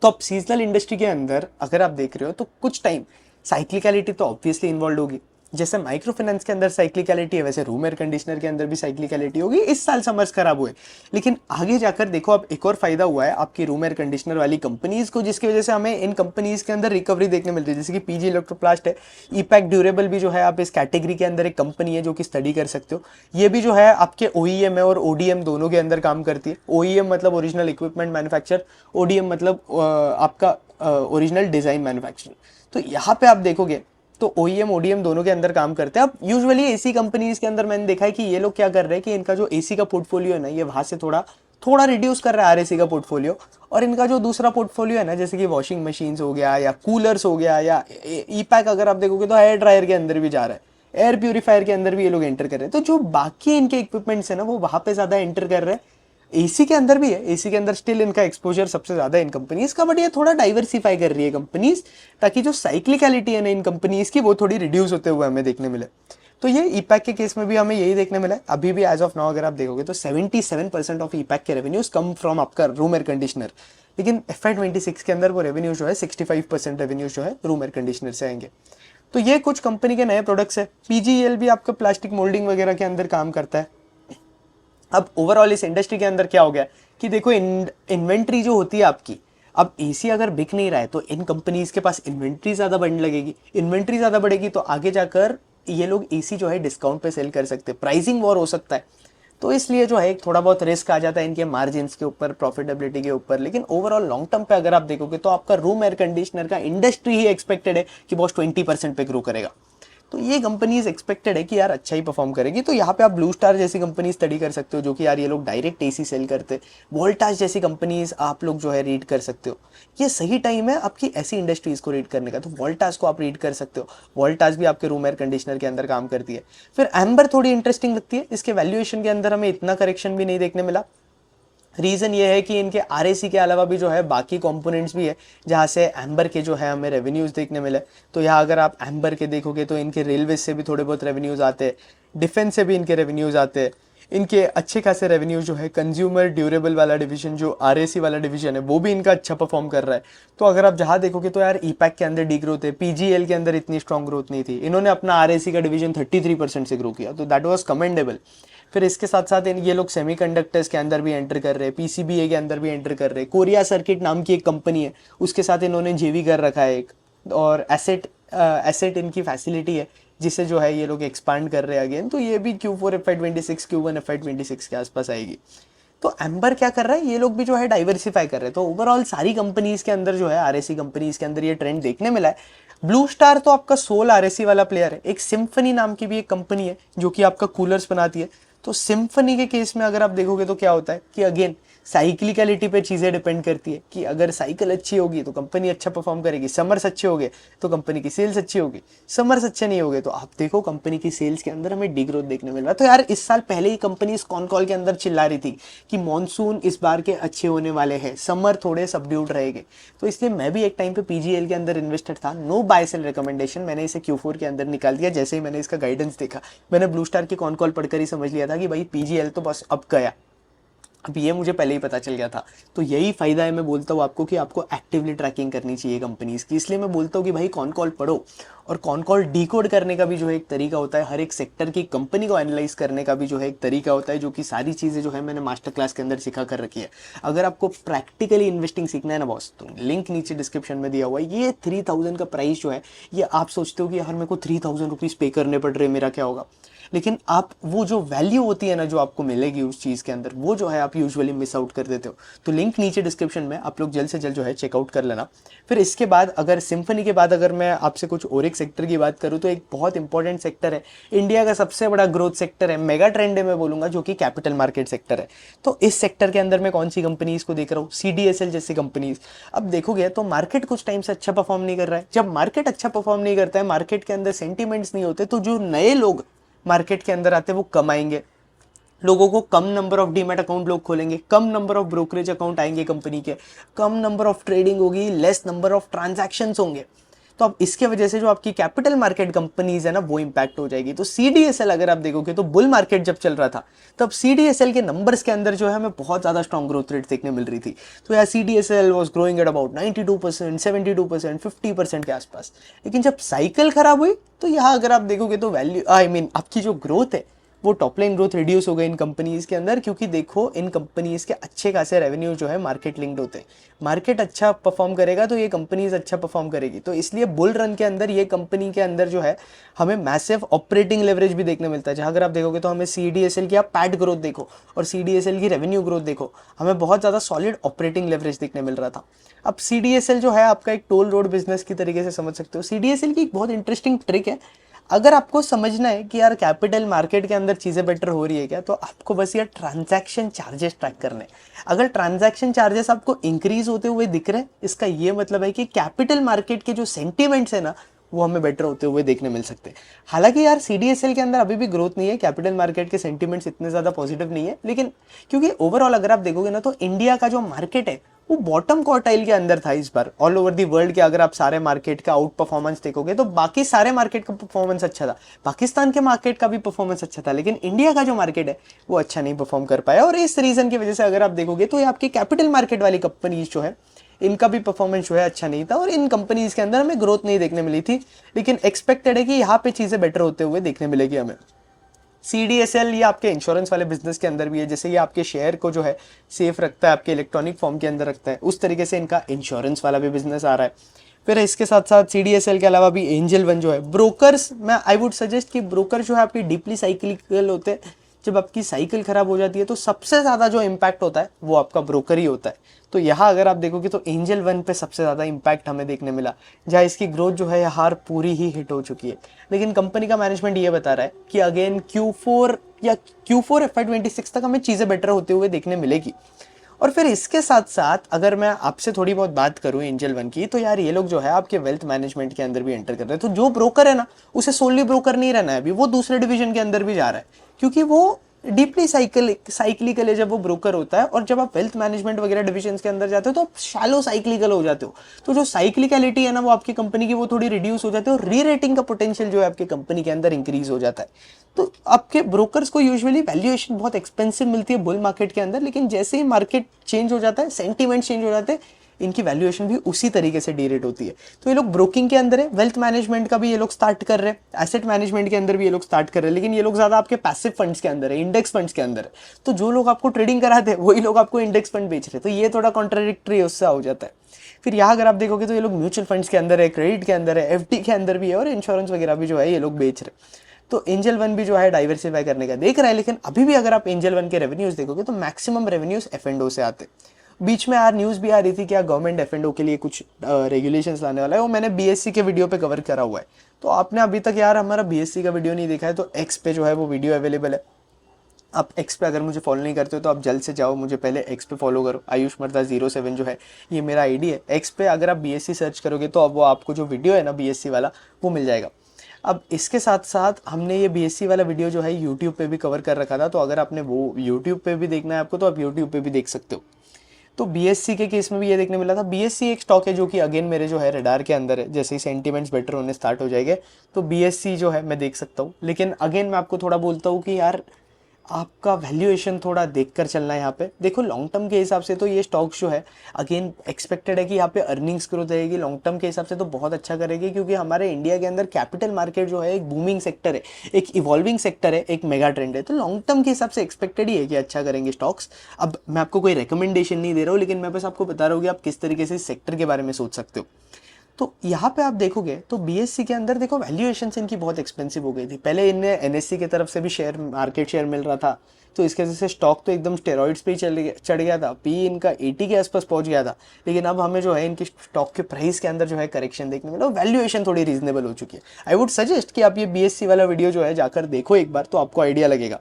तो अब सीजनल इंडस्ट्री के अंदर अगर आप देख रहे हो तो कुछ टाइम साइक्लिकलिटी तो ऑब्वियसली इन्वॉल्व होगी। जैसे माइक्रो फाइनेंस के अंदर साइक्लिकलिटी है, वैसे रूम एयर कंडीशनर के अंदर भी साइक्लिकलिटी होगी। इस साल समर्स खराब हुए, लेकिन आगे जाकर देखो अब एक और फायदा हुआ है आपकी रूम एयर कंडीशनर वाली कंपनीज को, जिसकी वजह से हमें इन कंपनीज के अंदर रिकवरी देखने मिलती है। जैसे कि PG इलेक्ट्रोप्लास्ट है, ईपैक ड्यूरेबल भी जो है आप इस कैटेगरी के अंदर एक कंपनी है जो कि स्टडी कर सकते हो। ये भी जो है आपके OEM है और ODM दोनों के अंदर काम करती है। OEM मतलब ओरिजिनल इक्विपमेंट मैन्युफैक्चर, ODM मतलब आपका ओरिजिनल डिजाइन मैन्युफैक्चर। तो यहाँ पे आप देखोगे तो OEM ODM दोनों के अंदर काम करते हैं। अब यूजुअली AC कंपनीज के अंदर मैंने देखा है कि ये लोग क्या कर रहे हैं कि इनका जो AC का पोर्टफोलियो है ना ये वहां से थोड़ा रिड्यूस कर रहा है RAC का पोर्टफोलियो, और इनका जो दूसरा पोर्टफोलियो है ना जैसे कि वॉशिंग मशीन्स हो गया या कूलर्स हो गया या ईपैक अगर आप देखोगे तो हेयर ड्रायर के अंदर भी जा रहा है, एयर प्यूरिफायर के अंदर भी ये लोग एंटर कर रहे हैं। तो जो बाकी इनके इक्विपमेंट्स है ना वो वहां पे ज्यादा एंटर कर रहे हैं। AC के अंदर भी है, AC के अंदर स्टिल इनका एक्सपोजर सबसे ज्यादा इन कंपनीज का, बट ये थोड़ा डाइवर्सिफाई कर रही है कंपनीज, ताकि जो साइक्लिकलिटी है ना इन कंपनीज की वो थोड़ी रिड्यूस होते हुए हमें देखने मिले। तो ये ईपैक के केस में भी हमें यही देखने मिला है। अभी भी एज ऑफ नाउ अगर आप देखोगे तो 77% ऑफ ईपैक के रेवेन्यूज कम फ्रॉम आपका रूम एयर कंडीशनर, लेकिन FY26 के अंदर वो रेवेन्यू जो है 65% रेवेन्यू जो है रूम एयर कंडीशनर से आएंगे। तो ये कुछ कंपनी के नए प्रोडक्ट्स है। PGEL भी आपका प्लास्टिक मोल्डिंग वगैरह के अंदर काम करता है। अब ओवरऑल इस इंडस्ट्री के अंदर क्या हो गया कि देखो इन्वेंट्री जो होती है आपकी, अब एसी अगर बिक नहीं रहा है तो इन कंपनीज के पास इन्वेंट्री ज़्यादा बढ़ने लगेगी, इन्वेंट्री ज़्यादा बढ़ेगी तो आगे जाकर ये लोग एसी जो है डिस्काउंट पे सेल कर सकते हैं, प्राइसिंग वॉर हो सकता है। तो इसलिए जो है एक थोड़ा बहुत रिस्क आ जाता है इनके मार्जिन्स के ऊपर, प्रॉफिटेबिलिटी के ऊपर। लेकिन ओवरऑल लॉन्ग टर्म पे अगर आप देखोगे तो आपका रूम एयर कंडीशनर का इंडस्ट्री ही एक्सपेक्टेड है कि बॉस 20% पे ग्रो करेगा। तो ये कंपनीज एक्सपेक्टेड है कि यार अच्छा ही परफॉर्म करेगी। तो यहाँ पे आप ब्लू स्टार जैसी कंपनी स्टडी कर सकते हो, जो कि यार ये लोग डायरेक्ट एसी सेल करते। वोल्टास जैसी कंपनीज आप लोग जो है रीड कर सकते हो। ये सही टाइम है आपकी ऐसी इंडस्ट्रीज को रीड करने का, तो वोल्टास को आप रीड कर सकते हो। वोल्टास भी आपके रूम एयर कंडीशनर के अंदर काम करती है। फिर एम्बर थोड़ी इंटरेस्टिंग लगती है, इसके वैल्यूएशन के अंदर हमें इतना करेक्शन भी नहीं देखने मिला। रीज़न ये है कि इनके आरएसी के अलावा भी जो है बाकी कंपोनेंट्स भी है जहाँ से एम्बर के जो है हमें रेवेन्यूज़ देखने मिले। तो यहाँ अगर आप एम्बर के देखोगे तो इनके रेलवे से भी थोड़े बहुत रेवेन्यूज़ आते हैं, डिफेंस से भी इनके रेवेन्यूज़ आते हैं। इनके अच्छे खासे रेवेन्यूज जो है कंज्यूमर ड्यूरेबल वाला डिवीजन, जो आरएसी वाला डिवीजन है, वो भी इनका अच्छा परफॉर्म कर रहा है। तो अगर आप जहाँ देखोगे तो यार ईपैक के अंदर डी ग्रोथ है, पीजीएल के अंदर इतनी स्ट्रॉन्ग ग्रोथ नहीं थी, इन्होंने अपना आरएसी का डिवीजन 33% से ग्रो किया, तो दैट वाज कमेंडेबल। फिर इसके साथ साथ ये लोग सेमीकंडक्टर्स के अंदर भी एंटर कर रहे हैं, पीसीबीए के अंदर भी एंटर कर रहे हैं। कोरिया सर्किट नाम की एक कंपनी है, उसके साथ इन्होंने जेवी कर रखा है एक, और एसेट इनकी फैसिलिटी है जिसे जो है ये लोग एक्सपांड कर रहे हैं अगेन। तो ये भी Q4 FY26 Q1 FY26 के आसपास आएगी। तो एम्बर क्या कर रहा है, ये लोग भी जो है डाइवर्सिफाई कर रहे हैं। तो ओवरऑल सारी कंपनीज के अंदर जो है आरएसी कंपनीज के अंदर ये ट्रेंड देखने मिला है। ब्लू स्टार तो आपका सोल आरएसी वाला प्लेयर है। एक सिम्फनी नाम की भी एक कंपनी है जो कि आपका कूलर्स बनाती है। तो सिम्फनी के केस में अगर आप देखोगे तो क्या होता है कि अगेन साइक्लिकलिटी पे चीज़ें डिपेंड करती है कि अगर साइकिल अच्छी होगी तो कंपनी अच्छा परफॉर्म करेगी, समर्स अच्छे होंगे तो कंपनी की सेल्स अच्छी होगी, समर्स अच्छे नहीं होंगे तो आप देखो कंपनी की सेल्स के अंदर हमें डिग्रोथ देखने मिल रहा है। तो यार इस साल पहले ही कंपनी इस कॉन कॉल के अंदर चिल्ला रही थी कि मॉनसून इस बार के अच्छे होने वाले हैं, समर थोड़े सबड्यूड रहेंगे। तो इसलिए मैं भी एक टाइम पे पीजीएल के अंदर इन्वेस्टेड था। नो बाय सेल रिकमेंडेशन, मैंने इसे Q4 के अंदर निकाल दिया। जैसे ही मैंने इसका गाइडेंस देखा, मैंने ब्लू स्टार की कॉन कॉल पढ़कर ही समझ लिया था कि भाई पीजीएल तो बस अब गया। अब ये मुझे पहले ही पता चल गया था। तो यही फ़ायदा है, मैं बोलता हूँ आपको कि आपको एक्टिवली ट्रैकिंग करनी चाहिए कंपनीज़ की। इसलिए मैं बोलता हूँ कि भाई कॉन कॉल पढ़ो, और कॉन कॉल डिकोड करने का भी जो है एक तरीका होता है, हर एक सेक्टर की कंपनी को एनालाइज करने का भी जो है एक तरीका होता है, जो कि सारी चीज़ें जो है मैंने मास्टर क्लास के अंदर सिखा कर रखी है। अगर आपको प्रैक्टिकली इन्वेस्टिंग सीखना है ना बॉस, तो लिंक नीचे डिस्क्रिप्शन में दिया हुआ है। ये 3000 का प्राइस जो है, ये आप सोचते हो कि यार मेरे को 3000 रुपीज़ पे करने पड़ रहे, मेरा क्या होगा। लेकिन आप वो जो वैल्यू होती है ना जो आपको मिलेगी उस चीज़ के अंदर, वो जो है आप यूजुअली मिस आउट कर देते हो। तो लिंक नीचे डिस्क्रिप्शन में, आप लोग जल्द से जल्द जो है चेकआउट कर लेना। फिर इसके बाद अगर सिम्फनी के बाद अगर मैं आपसे कुछ और एक सेक्टर की बात करूँ तो एक बहुत इंपॉर्टेंट सेक्टर है, इंडिया का सबसे बड़ा ग्रोथ सेक्टर है, मेगा ट्रेंड है मैं बोलूँगा, जो कि कैपिटल मार्केट सेक्टर है। तो इस सेक्टर के अंदर मैं कौन सी कंपनीज को देख रहा हूँ, CDSL जैसी कंपनीज। अब देखोगे तो मार्केट कुछ टाइम से अच्छा परफॉर्म नहीं कर रहा है। जब मार्केट अच्छा परफॉर्म नहीं करता है, मार्केट के अंदर सेंटीमेंट्स नहीं होते, तो जो नए लोग मार्केट के अंदर आते हैं वो कमाएंगे। लोगों को कम नंबर ऑफ डीमैट अकाउंट लोग खोलेंगे, कम नंबर ऑफ ब्रोकरेज अकाउंट आएंगे कंपनी के, कम नंबर ऑफ ट्रेडिंग होगी, लेस नंबर ऑफ ट्रांजैक्शंस होंगे। तो अब इसके वजह से जो आपकी कैपिटल मार्केट कंपनीज है ना, वो इंपैक्ट हो जाएगी। तो CDSL अगर आप देखोगे तो बुल मार्केट जब चल रहा था तब CDSL के नंबर्स के अंदर जो है हमें बहुत ज़्यादा स्ट्रॉन्ग ग्रोथ रेट देखने मिल रही थी। तो यार CDSL was growing at about 92%, 72%, 50% के आसपास। लेकिन जब साइकिल खराब हुई तो यहाँ अगर आप देखोगे तो वैल्यू आपकी जो ग्रोथ है वो टॉप लाइन ग्रोथ रिड्यूस हो गई इन कंपनीज के अंदर, क्योंकि देखो इन कंपनीज के अच्छे खासे रेवेन्यू जो है मार्केट लिंक्ड होते हैं। मार्केट अच्छा परफॉर्म करेगा तो ये कंपनीज अच्छा परफॉर्म करेगी। तो इसलिए बुल रन के अंदर ये कंपनी के अंदर जो है हमें मैसिव ऑपरेटिंग लेवरेज भी देखने मिलता है। जहाँ अगर आप देखोगे तो हमें CDSL की आप पैट ग्रोथ देखो और CDSL की रेवेन्यू ग्रोथ देखो, हमें बहुत ज़्यादा सॉलिड ऑपरेटिंग लेवरेज देखने मिल रहा था। अब CDSL जो है आपका एक टोल रोड बिजनेस की तरीके से समझ सकते हो। CDSL की एक बहुत इंटरेस्टिंग ट्रिक है, अगर आपको समझना है कि यार कैपिटल मार्केट के अंदर चीज़ें बेटर हो रही है क्या, तो आपको बस यार ट्रांजैक्शन चार्जेस ट्रैक करने हैं। अगर ट्रांजैक्शन चार्जेस आपको इंक्रीज होते हुए दिख रहे हैं, इसका ये मतलब है कि कैपिटल मार्केट के जो सेंटीमेंट्स है ना, वो हमें बेटर होते हुए देखने मिल सकते हैं। हालांकि यार CDSL के अंदर अभी भी ग्रोथ नहीं है, कैपिटल मार्केट के सेंटीमेंट्स इतने ज़्यादा पॉजिटिव नहीं है, लेकिन क्योंकि ओवरऑल अगर आप देखोगे ना तो इंडिया का जो मार्केट है वो बॉटम क्वार्टाइल के अंदर था इस बार। ऑल ओवर दी वर्ल्ड के अगर आप सारे मार्केट का आउट परफॉर्मेंस देखोगे तो बाकी सारे मार्केट का परफॉर्मेंस अच्छा था, पाकिस्तान के मार्केट का भी परफॉर्मेंस अच्छा था, लेकिन इंडिया का जो मार्केट है वो अच्छा नहीं परफॉर्म कर पाया। और इस रीजन की वजह से अगर आप देखोगे तो ये आपकी कैपिटल मार्केट वाली कंपनीज जो है इनका भी परफॉर्मेंस जो है अच्छा नहीं था, और इन कंपनीज के अंदर हमें ग्रोथ नहीं देखने मिली थी। लेकिन एक्सपेक्टेड है कि यहाँ पे चीज़ें बेटर होते हुए देखने मिलेगी हमें। CDSL ये आपके इंश्योरेंस वाले बिजनेस के अंदर भी है, जैसे ये आपके शेयर को जो है सेफ रखता है, आपके इलेक्ट्रॉनिक फॉर्म के अंदर रखता है, उस तरीके से इनका इंश्योरेंस वाला भी बिजनेस आ रहा है। फिर इसके साथ साथ CDSL के अलावा भी एंजल वन जो है, ब्रोकर्स, मैं आई वुड सजेस्ट कि ब्रोकर जो है आपकी डीपली साइक्लिकल होते हैं। जब आपकी साइकिल खराब हो जाती है तो सबसे ज़्यादा जो इम्पैक्ट होता है वो आपका ब्रोकर ही होता है। तो यहाँ अगर आप देखोगे तो एंजल वन पे सबसे ज़्यादा इम्पैक्ट हमें देखने मिला, जहाँ इसकी ग्रोथ जो है यार पूरी ही हिट हो चुकी है। लेकिन कंपनी का मैनेजमेंट ये बता रहा है कि अगेन Q4 या Q4 FY26 तक हमें चीज़ें बेटर होते हुए देखने मिलेगी। और फिर इसके साथ साथ अगर मैं आपसे थोड़ी बहुत बात करूं एंजल वन की, तो यार ये लोग जो है आपके वेल्थ मैनेजमेंट के अंदर भी एंटर कर रहे हैं। तो जो ब्रोकर है ना, उसे सोनली ब्रोकर नहीं रहना है अभी, वो दूसरे डिवीजन के अंदर भी जा रहा है, क्योंकि वो डीपली साइक्लिकल है जब वो ब्रोकर होता है। और जब आप वेल्थ मैनेजमेंट वगैरह डिविजन के अंदर जाते हो तो आप शैलो साइक्लिकल हो जाते हो। तो जो साइक्लिकलिटी है ना वो आपकी कंपनी की वो थोड़ी रिड्यूस हो जाती है, और री रेटिंग का पोटेंशियल जो है आपकी कंपनी के अंदर इंक्रीज हो जाता है। तो आपके ब्रोकर्स को यूजुअली वैल्यूएशन बहुत एक्सपेंसिव मिलती है बुल मार्केट के अंदर, लेकिन जैसे ही मार्केट चेंज हो जाता है, सेंटीमेंट चेंज हो जाते हैं, इनकी वैल्यूएशन भी उसी तरीके से डीरेट होती है। तो ये लोग ब्रोकिंग के अंदर है, वेल्थ मैनेजमेंट का भी ये लोग स्टार्ट कर रहे हैं, एसेट मैनेजमेंट के अंदर भी ये लोग स्टार्ट कर रहे हैं, लेकिन ये लोग ज्यादा आपके पैसिव फंड्स के अंदर है, इंडेक्स फंड्स के अंदर है। तो जो लोग आपको ट्रेडिंग कराते हैं वही लोग आपको इंडेक्स फंड बेच रहे हैं, तो ये थोड़ा कॉन्ट्राडिक्टरी उससे हो जाता है। फिर यहाँ अगर आप देखोगे तो ये लोग म्यूचुअल फंड्स के अंदर है, क्रेडिट के अंदर है, FD के अंदर भी है, और इंश्योरेंस वगैरह भी जो है ये लोग बेच रहे हैं। तो एंजल वन भी जो है डाइवर्सिफाई करने का देख रहा है, लेकिन अभी भी अगर आप एंजल वन के रेवेन्यूज देखोगे तो मैक्सिमम रेवेन्यूज F&O से आते। बीच में यार न्यूज़ भी आ रही थी कि गवर्नमेंट F&O के लिए कुछ रेगुलेशंस लाने वाला है, वो मैंने BSC के वीडियो पे कवर करा हुआ है। तो आपने अभी तक यार हमारा BSC का वीडियो नहीं देखा है तो X पे जो है वो वीडियो अवेलेबल है। आप X पे अगर मुझे फॉलो नहीं करते हो तो आप जल्द से जाओ, मुझे पहले X पे फॉलो करो, आयुष मर्दा 07 जो है ये मेरा ID है। X पे अगर आप BSC सर्च करोगे तो अब वो आपको जो वीडियो है ना BSC वाला वो मिल जाएगा। अब इसके साथ साथ हमने ये BSC वाला वीडियो जो है यूट्यूब पे भी कवर कर रखा था, तो अगर आपने वो यूट्यूब पे भी देखना है आपको तो आप यूट्यूब पे भी देख सकते हो। तो BSC के केस में भी ये देखने मिला था। BSC एक स्टॉक है जो कि अगेन मेरे जो है रडार के अंदर है, जैसे ही सेंटीमेंट्स बेटर होने स्टार्ट हो जाएंगे तो BSC जो है मैं देख सकता हूँ। लेकिन अगेन मैं आपको थोड़ा बोलता हूँ कि यार आपका वैल्यूएशन थोड़ा देखकर चलना है। यहाँ पे देखो लॉन्ग टर्म के हिसाब से तो ये स्टॉक्स जो है अगेन एक्सपेक्टेड है कि यहाँ पे अर्निंग्स ग्रोथ रहेगी, लॉन्ग टर्म के हिसाब से तो बहुत अच्छा करेगी, क्योंकि हमारे इंडिया के अंदर कैपिटल मार्केट जो है एक बूमिंग सेक्टर है, एक इवॉल्विंग सेक्टर है, एक मेगा ट्रेंड है। तो लॉन्ग टर्म के हिसाब से एक्सपेक्टेड ही है कि अच्छा करेंगे स्टॉक्स। अब मैं आपको कोई रिकमेंडेशन नहीं दे रहा हूँ, लेकिन मैं बस आपको बता रहा हूँ कि आप किस तरीके से सेक्टर के बारे में सोच सकते हो। तो यहाँ पे आप देखोगे तो BSC के अंदर देखो वैल्यूएशन इनकी बहुत एक्सपेंसिव हो गई थी। पहले इन्हें NSE की तरफ से भी शेयर मार्केट शेयर मिल रहा था, तो इसके वजह से स्टॉक तो एकदम स्टेरॉइड्स पे ही चढ़ गया था, PE इनका 80 के आसपास पहुंच गया था। लेकिन अब हमें जो है इनकी स्टॉक के प्राइस के अंदर जो है करेक्शन देखने मिला, वैल्यूएशन थोड़ी रीजनेबल हो चुकी है। आई वुड सजेस्ट कि आप ये BSC वाला वीडियो जो है जाकर देखो एक बार, तो आपको आइडिया लगेगा।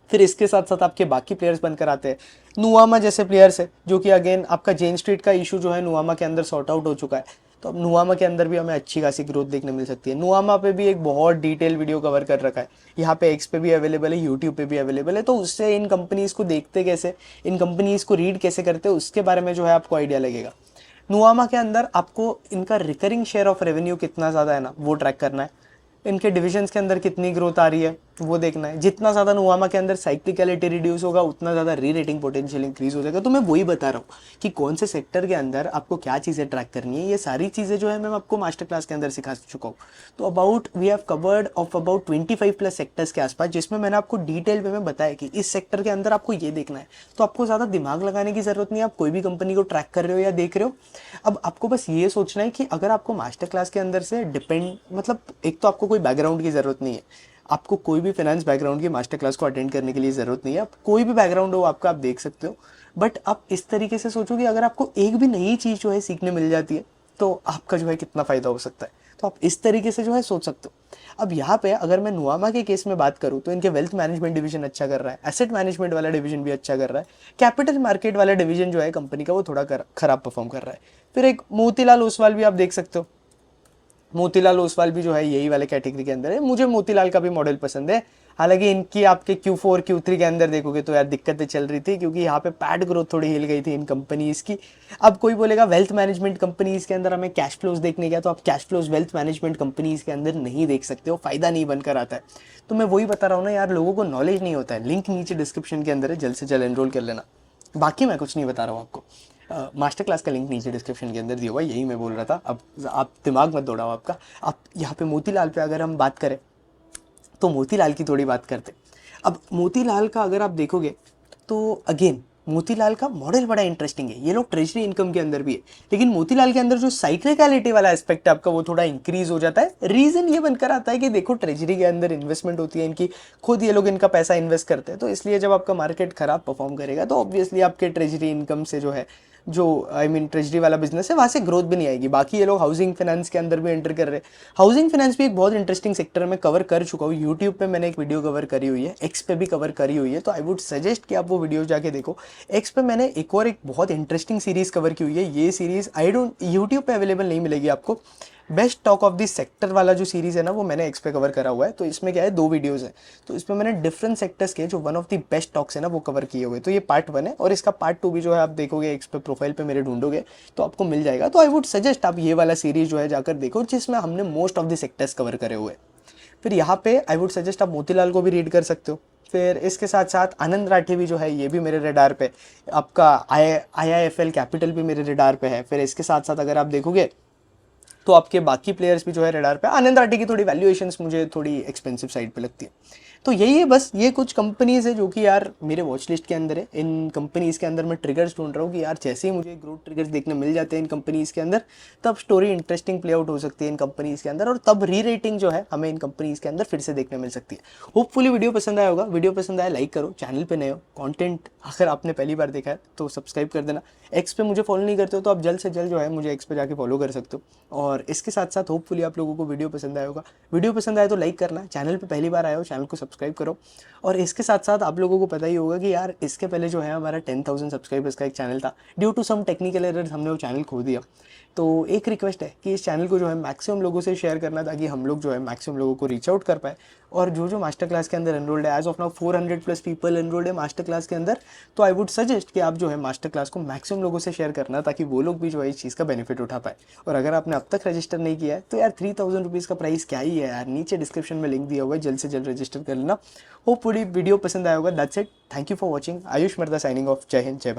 फिर इसके साथ साथ आपके बाकी प्लेयर्स बनकर आते हैं, नुआमा जैसे प्लेयर्स है, जो कि अगेन आपका जेन स्ट्रीट का इशू जो है नुआमा के अंदर सॉर्ट आउट हो चुका है। तो अब नुआमा के अंदर भी हमें अच्छी खासी ग्रोथ देखने मिल सकती है। नुआमा पे भी एक बहुत डिटेल वीडियो कवर कर रखा है, यहाँ पे X पे भी अवेलेबल है, यूट्यूब पे भी अवेलेबल है। तो उससे इन कंपनीज को देखते कैसे, इन कंपनीज को रीड कैसे करते हैं, उसके बारे में जो है आपको आइडिया लगेगा। नुआमा के अंदर आपको इनका रिकरिंग शेयर ऑफ रेवेन्यू कितना ज़्यादा है ना वो ट्रैक करना है, इनके डिविजन्स के अंदर कितनी ग्रोथ आ रही है वो देखना है। जितना ज़्यादा नुआमा के अंदर साइक्लिकलिटी रिड्यूस होगा उतना ज़्यादा री रेटिंग पोटेंशियल इंक्रीज हो जाएगा। तो मैं वही बता रहा हूँ कि कौन से सेक्टर के अंदर आपको क्या चीज़ें ट्रैक करनी है, ये सारी चीज़ें जो है मैं आपको मास्टर क्लास के अंदर सिखा चुका हूँ। तो about we have covered of about 25+ sectors के आसपास, जिसमें मैंने आपको डिटेल में बताया कि इस सेक्टर के अंदर आपको ये देखना है। तो आपको ज़्यादा दिमाग लगाने की ज़रूरत नहीं है, आप कोई भी कंपनी को ट्रैक कर रहे हो या देख रहे हो। अब आपको बस ये सोचना है कि अगर आपको मास्टर क्लास के अंदर से डिपेंड, मतलब एक तो आपको कोई बैकग्राउंड की ज़रूरत नहीं है, आपको कोई भी फाइनेंस बैकग्राउंड की मास्टर क्लास को अटेंड करने के लिए ज़रूरत नहीं है। आप कोई भी बैकग्राउंड हो आपका, आप देख सकते हो। बट आप इस तरीके से सोचो कि अगर आपको एक भी नई चीज़ जो है सीखने मिल जाती है तो आपका जो है कितना फ़ायदा हो सकता है। तो आप इस तरीके से जो है सोच सकते हो। अब यहाँ पे अगर मैं नुआमा के केस में बात करूँ तो इनके वेल्थ मैनेजमेंट डिवीजन अच्छा कर रहा है, एसेट मैनेजमेंट वाला डिवीजन भी अच्छा कर रहा है, कैपिटल मार्केट वाला डिवीजन जो है कंपनी का वो थोड़ा खराब परफॉर्म कर रहा है। फिर एक मोतीलाल ओसवाल भी आप देख सकते हो, मोतीलाल ओसवाल भी जो है यही वाले कैटेगरी के अंदर है। मुझे मोतीलाल का भी मॉडल पसंद है, हालांकि इनकी आपके Q4 Q3 के अंदर देखोगे तो यार दिक्कतें चल रही थी, क्योंकि यहाँ पे पैड ग्रोथ थोड़ी हिल गई थी इन कंपनीज की। अब कोई बोलेगा वेल्थ मैनेजमेंट कंपनीज के अंदर हमें कैश फ्लोज देखने गया, तो आप cash flows wealth management companies के अंदर नहीं देख सकते हो, फायदा नहीं बनकर आता है। तो मैं वही बता रहा हूँ ना यार, लोगों को नॉलेज नहीं होता है। लिंक नीचे डिस्क्रिप्शन के अंदर है, जल्द से जल्द एनरोल कर लेना। बाकी मैं कुछ नहीं बता रहा हूँ आपको, मास्टर क्लास का लिंक नीचे डिस्क्रिप्शन के अंदर दिया हुआ है, यही मैं बोल रहा था। अब आप दिमाग मत दौड़ाओ आपका। आप यहाँ पे मोतीलाल पे अगर हम बात करें तो मोतीलाल की थोड़ी बात करते हैं। अब मोतीलाल का अगर आप देखोगे तो अगेन मोतीलाल का मॉडल बड़ा इंटरेस्टिंग है। ये लोग ट्रेजरी इनकम के अंदर भी है, लेकिन मोतीलाल के अंदर जो साइक्लिकलिटी वाला एस्पेक्ट है आपका वो थोड़ा इंक्रीज हो जाता है। रीजन ये बनकर आता है कि देखो ट्रेजरी के अंदर इन्वेस्टमेंट होती है इनकी, खुद ये लोग इनका पैसा इन्वेस्ट करते हैं, तो इसलिए जब आपका मार्केट खराब परफॉर्म करेगा तो ऑब्वियसली आपके ट्रेजरी इनकम से जो है जो ट्रेजरी वाला बिजनेस है वहाँ से ग्रोथ भी नहीं आएगी। बाकी ये लोग हाउसिंग फाइनेंस के अंदर भी एंटर कर रहे हैं। हाउसिंग फाइनेंस भी एक बहुत इंटरेस्टिंग सेक्टर में कवर कर चुका हूँ, यूट्यूब पे मैंने एक वीडियो कवर करी हुई है, एक्स पे भी कवर करी हुई है, तो आई वुड सजेस्ट कि आप वो वीडियो जाके देखो। एक्स पे मैंने एक बहुत इंटरेस्टिंग सीरीज कवर की हुई है। ये सीरीज यूट्यूब पे अवेलेबल नहीं मिलेगी आपको। Best talk of this sector वाला जो सीरीज़ है ना वो मैंने एक्स पे कवर करा हुआ है। तो इसमें क्या है, 2 वीडियोस हैं, तो इसमें मैंने डिफरेंट सेक्टर्स के जो one of the best talks है ना वो कवर किए हुए। तो ये पार्ट 1 है और इसका पार्ट 2 भी जो है आप देखोगे एक्स पे प्रोफाइल पे मेरे ढूंढोगे तो आपको मिल जाएगा। तो आई वुड सजेस्ट आप ये वाला सीरीज जो है जाकर देखो जिसमें हमने most of the sectors cover करे हुए। फिर यहाँ पे आई वुड सजेस्ट आप मोतीलाल को भी रीड कर सकते हो। फिर इसके साथ साथ आनंद राठी भी जो है ये भी मेरे रेडार पे, आपका IIFL कैपिटल भी मेरे रेडार पे है। फिर इसके साथ साथ अगर आप देखोगे तो आपके बाकी प्लेयर्स भी जो है रडार पे। आनंद राठी की थोड़ी वैल्यूएशंस मुझे थोड़ी एक्सपेंसिव साइड पे लगती है। तो यही है बस, ये कुछ कंपनीज है जो कि यार मेरे वॉच लिस्ट के अंदर है। इन कंपनीज के अंदर मैं ट्रिगर्स ढूंढ रहा हूँ कि यार जैसे ही मुझे ग्रोथ ट्रिगर्स देखने मिल जाते हैं इन कंपनीज के अंदर, तब स्टोरी इंटरेस्टिंग प्ले आउट हो सकती है इन कंपनीज के अंदर, और तब री रेटिंग जो है हमें इन कंपनीज के अंदर फिर से देखने मिल सकती है। होपफुली वीडियो पसंद आया होगा। वीडियो पसंद आया लाइक करो, चैनल पे नए हो, कंटेंट अगर आपने पहली बार देखा है तो सब्सक्राइब कर देना। एक्स पे मुझे फॉलो नहीं करते हो तो आप जल्द से जल्द जो है मुझे एक्स पे जाके फॉलो कर सकते हो। और इसके साथ साथ होपफुली आप लोगों को वीडियो पसंद आया होगा। वीडियो पसंद आया तो लाइक करना, चैनल पे पहली बार आए हो चैनल को सब्सक्राइब करो। और इसके साथ साथ आप लोगों को पता ही होगा कि यार इसके पहले जो है हमारा 10,000 सब्सक्राइबर्स का एक चैनल था, due to some technical errors हमने वो चैनल खो दिया। तो एक रिक्वेस्ट है कि इस चैनल को जो है मैक्सिमम लोगों से शेयर करना, ताकि हम लोग जो है मैक्सिमम लोगों को रीच आउट कर पाए। और जो जो मास्टर क्लास के अंदर एनरोल्ड है, as of now 400+ people enrolled है मास्टर क्लास के अंदर, तो आई वुड सजेस्ट कि आप जो है मास्टर क्लास को मैक्सिमम लोगों से शेयर करना, ताकि वो लोग भी जो है इस चीज़ का बेनिफिट उठा पाए। और अगर आपने अब तक रजिस्टर नहीं किया है तो यार 3000 रुपीज़ का प्राइस क्या ही है यार, नीचे डिस्क्रिप्शन में लिंक दिया हुआ है, जल्द से जल्द रजिस्टर कर लेना। होपफुली वीडियो पसंद आया होगा। That's it, thank you for watching. Ayush मर्दा साइनिंग ऑफ। जय हिंद, जय भारत।